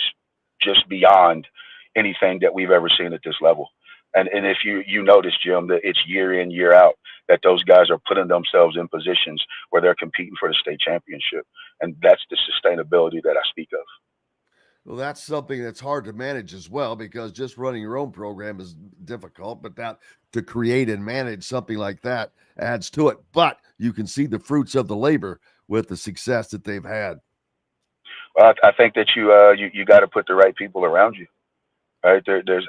K: just beyond anything that we've ever seen at this level. And if you notice, Jim, that it's year in, year out that those guys are putting themselves in positions where they're competing for the state championship. And that's the sustainability that I speak of.
F: Well, that's something that's hard to manage as well, because just running your own program is difficult, but that to create and manage something like that adds to it. But you can see the fruits of the labor with the success that they've had.
K: Well, I think that you got to put the right people around you. Right.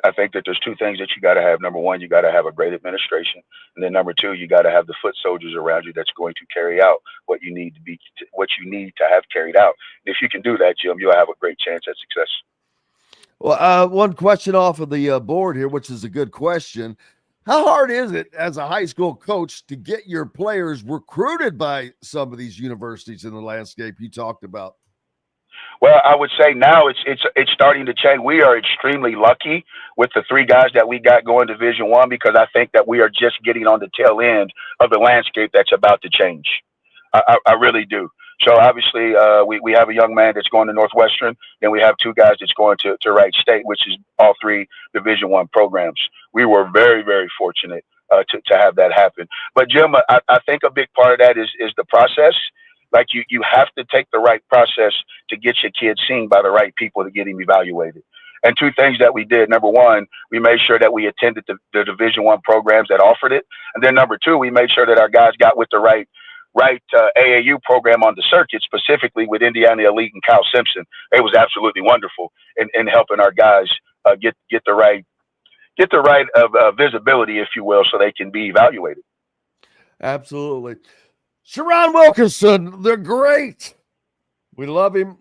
K: I think that there's two things that you got to have. Number one, you got to have a great administration, and then number two, you got to have the foot soldiers around you that's going to carry out what you need to have carried out. And if you can do that, Jim, you'll have a great chance at success.
F: Well, one question off of the board here, which is a good question. How hard is it as a high school coach to get your players recruited by some of these universities in the landscape you talked about?
K: Well, I would say now it's starting to change. We are extremely lucky with the three guys that we got going Division I, because I think that we are just getting on the tail end of the landscape that's about to change. I really do. So obviously we have a young man that's going to Northwestern, then we have two guys that's going to Wright State, which is all three Division I programs. We were very, very fortunate to have that happen. But Jim, I think a big part of that is the process. Like you have to take the right process to get your kid seen by the right people to get him evaluated. And two things that we did. Number one, we made sure that we attended the Division I programs that offered it. And then number two, we made sure that our guys got with the right AAU program on the circuit, specifically with Indiana Elite and Kyle Simpson. It was absolutely wonderful in helping our guys get the right visibility, if you will, so they can be evaluated.
H: Absolutely. Shiron Wilkerson, the great. We love him.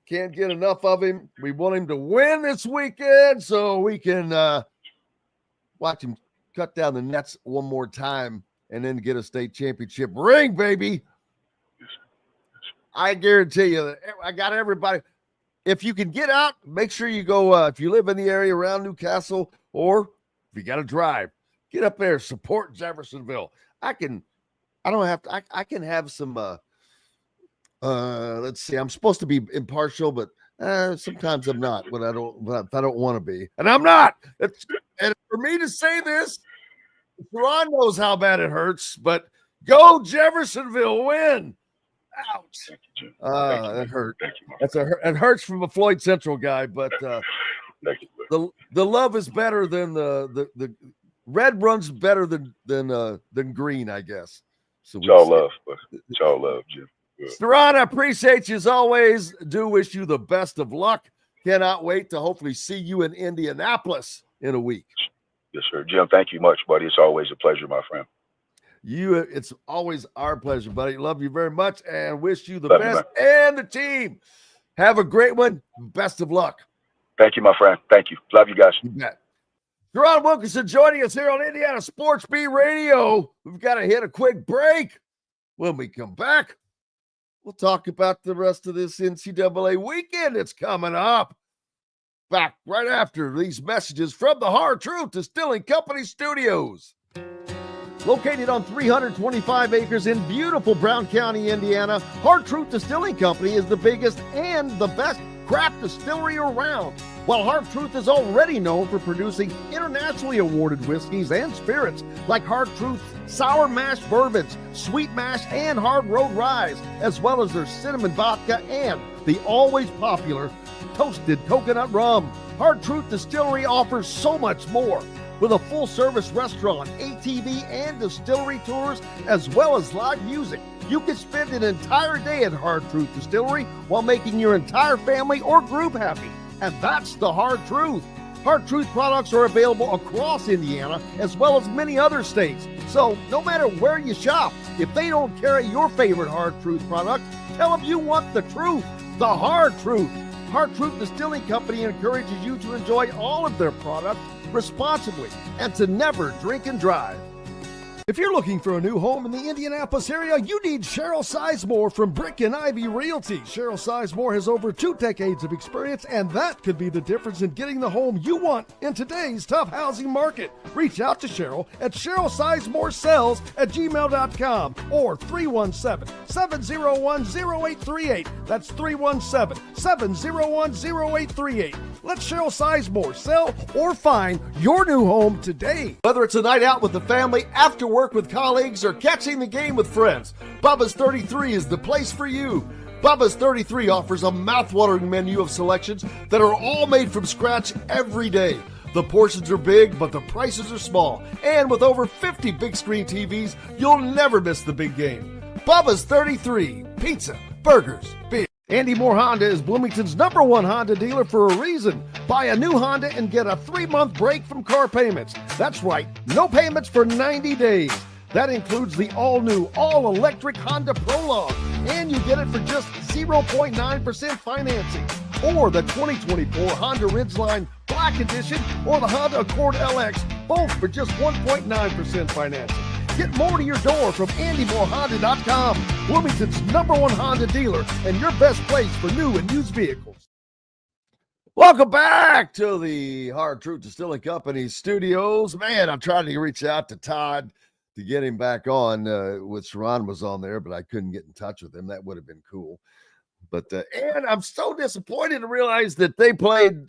H: Can't get enough of him. We want him to win this weekend so we can watch him cut down the nets one more time and then get a state championship ring, baby. I guarantee you that I got everybody. If you can get out, make sure you go. If you live in the area around Newcastle, or if you got to drive, get up there, support Jeffersonville. I can have some, let's see, I'm supposed to be impartial, but sometimes I'm not when I don't want to be. And I'm not. And for me to say this, Ron knows how bad it hurts, but go Jeffersonville, win. Ouch. That hurt. It hurts from a Floyd Central guy, but the love is better than the red runs better than green, I guess. So
K: it's all love, but it's all love, Jim.
H: Sherron, I appreciate you as always. Do wish you the best of luck. Cannot wait to hopefully see you in Indianapolis in a week.
K: Yes, sir. Jim, thank you much, buddy. It's always a pleasure, my friend.
H: It's always our pleasure, buddy. Love you very much and wish you the best and the team. Have a great one. Best of luck.
K: Thank you, my friend. Thank you. Love you guys.
H: You bet. Shiron Wilkerson joining us here on Indiana Sports Beat Radio. We've got to hit a quick break. When we come back, we'll talk about the rest of this NCAA weekend that's coming up. Back right after these messages from the Hard Truth Distilling Company Studios. Located on 325 acres in beautiful Brown County, Indiana, Hard Truth Distilling Company is the biggest and the best craft distillery around. While Hard Truth is already known for producing internationally awarded whiskeys and spirits like Hard Truth Sour Mash Bourbons, Sweet Mash, and Hard Road Ryes, as well as their cinnamon vodka and the always popular Toasted Coconut Rum. Hard Truth Distillery offers so much more. With a full-service restaurant, ATV, and distillery tours, as well as live music, you can spend an entire day at Hard Truth Distillery while making your entire family or group happy. And that's the Hard Truth. Hard Truth products are available across Indiana, as well as many other states. So no matter where you shop, if they don't carry your favorite Hard Truth product, tell them you want the truth, the Hard Truth. Hard Truth Distilling Company encourages you to enjoy all of their products responsibly and to never drink and drive. If you're looking for a new home in the Indianapolis area, you need Cheryl Sizemore from Brick and Ivy Realty. Cheryl Sizemore has over 2 decades of experience, and that could be the difference in getting the home you want in today's tough housing market. Reach out to Cheryl at CherylSizemoreSells@gmail.com or 317-701-0838. That's 317-701-0838. Let Cheryl Sizemore sell or find your new home today. Whether it's a night out with the family, after work with colleagues, or catching the game with friends, Bubba's 33 is the place for you. Bubba's 33 offers a mouthwatering menu of selections that are all made from scratch every day. The portions are big, but the prices are small. And with over 50 big screen TVs, you'll never miss the big game. Bubba's 33, pizza, burgers, beer. Andy Moore Honda is Bloomington's #1 Honda dealer for a reason. Buy a new Honda and get a 3-month break from car payments. That's right, no payments for 90 days. That includes the all-new, all-electric Honda Prologue. And you get it for just 0.9% financing. Or the 2024 Honda Ridgeline Black Edition or the Honda Accord LX, both for just 1.9% financing. Get more to your door from AndyMooreHonda.com, Bloomington's #1 Honda dealer and your best place for new and used vehicles. Welcome back to the Hard Truth Distilling Company studios. Man, I'm trying to reach out to Todd to get him back on with Sherron was on there, but I couldn't get in touch with him. That would have been cool. But and I'm so disappointed to realize that they played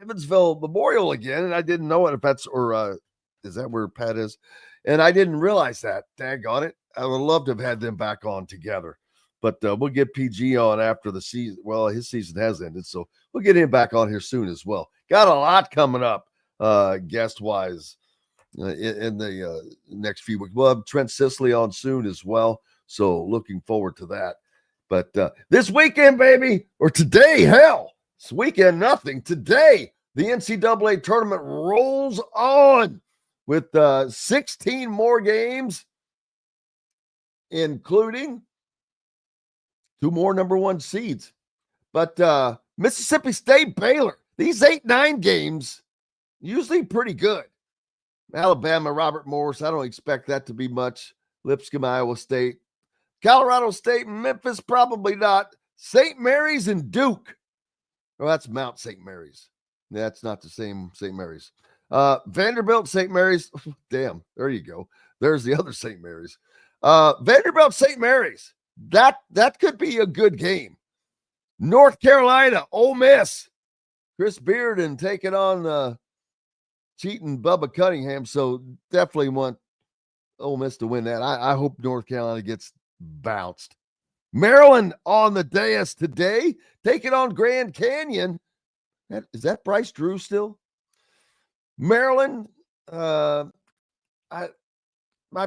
H: Evansville Memorial again, and I didn't know it if that's or is that where Pat is? And I didn't realize that. Daggone it. I would love to have had them back on together. But we'll get PG on after the season. Well, his season has ended, so we'll get him back on here soon as well. Got a lot coming up guest-wise in the next few weeks. We'll have Trent Sisley on soon as well, so looking forward to that. But this weekend, baby, or today, hell, this weekend, nothing. Today, the NCAA tournament rolls on with 16 more games, including 2 more #1 seeds. But Mississippi State, Baylor, these 8-9 games, usually pretty good. Alabama, Robert Morris, I don't expect that to be much. Lipscomb, Iowa State. Colorado State and Memphis, probably not. St. Mary's and Duke. Well, that's Mount St. Mary's. That's not the same St. Mary's. Vanderbilt, St. Mary's. Damn, there you go. There's the other St. Mary's. Vanderbilt, St. Mary's. That could be a good game. North Carolina, Ole Miss. Chris Bearden taking on cheating Bubba Cunningham, so definitely want Ole Miss to win that. I hope North Carolina gets bounced. Maryland on the dais today, taking on Grand Canyon. Is that Bryce Drew still? Maryland, my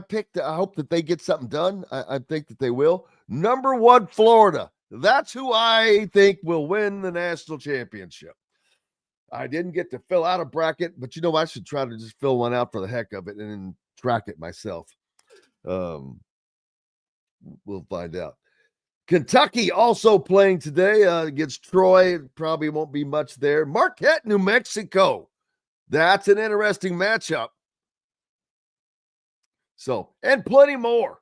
H: pick, I hope that they get something done. I think that they will. #1, Florida. That's who I think will win the national championship. I didn't get to fill out a bracket, but I should try to just fill one out for the heck of it and then track it myself. We'll find out. Kentucky also playing today against Troy. Probably won't be much there. Marquette, New Mexico. That's an interesting matchup. So, and plenty more.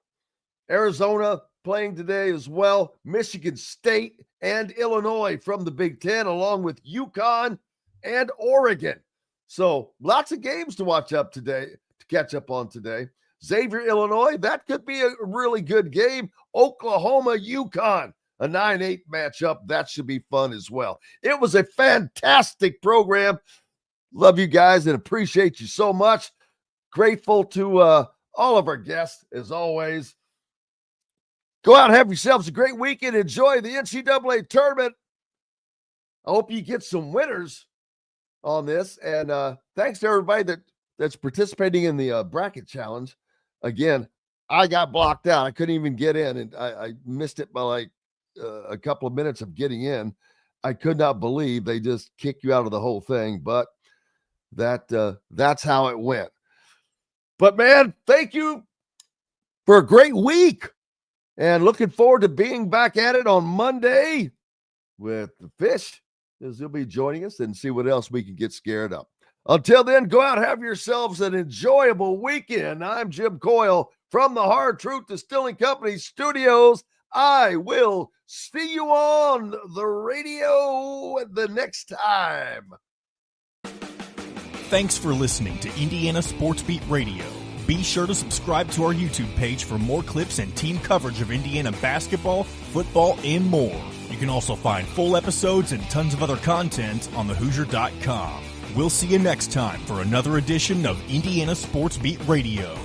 H: Arizona playing today as well. Michigan State and Illinois from the Big Ten, along with UConn and Oregon. So, lots of games to watch up today, to catch up on today. Xavier, Illinois, that could be a really good game. Oklahoma, UConn, a 9-8 matchup. That should be fun as well. It was a fantastic program. Love you guys and appreciate you so much. Grateful to all of our guests, as always. Go out and have yourselves a great weekend. Enjoy the NCAA tournament. I hope you get some winners on this. And thanks to everybody that's participating in the bracket challenge. Again, I got blocked out. I couldn't even get in, and I missed it by like a couple of minutes of getting in. I could not believe they just kicked you out of the whole thing, but that's how it went. But, man, thank you for a great week, and looking forward to being back at it on Monday with the Fish, as he'll be joining us, and see what else we can get scared up. Until then, go out and have yourselves an enjoyable weekend. I'm Jim Coyle from the Hard Truth Distilling Company studios. I will see you on the radio the next time.
L: Thanks for listening to Indiana Sports Beat Radio. Be sure to subscribe to our YouTube page for more clips and team coverage of Indiana basketball, football, and more. You can also find full episodes and tons of other content on thehoosier.com. We'll see you next time for another edition of Indiana Sports Beat Radio.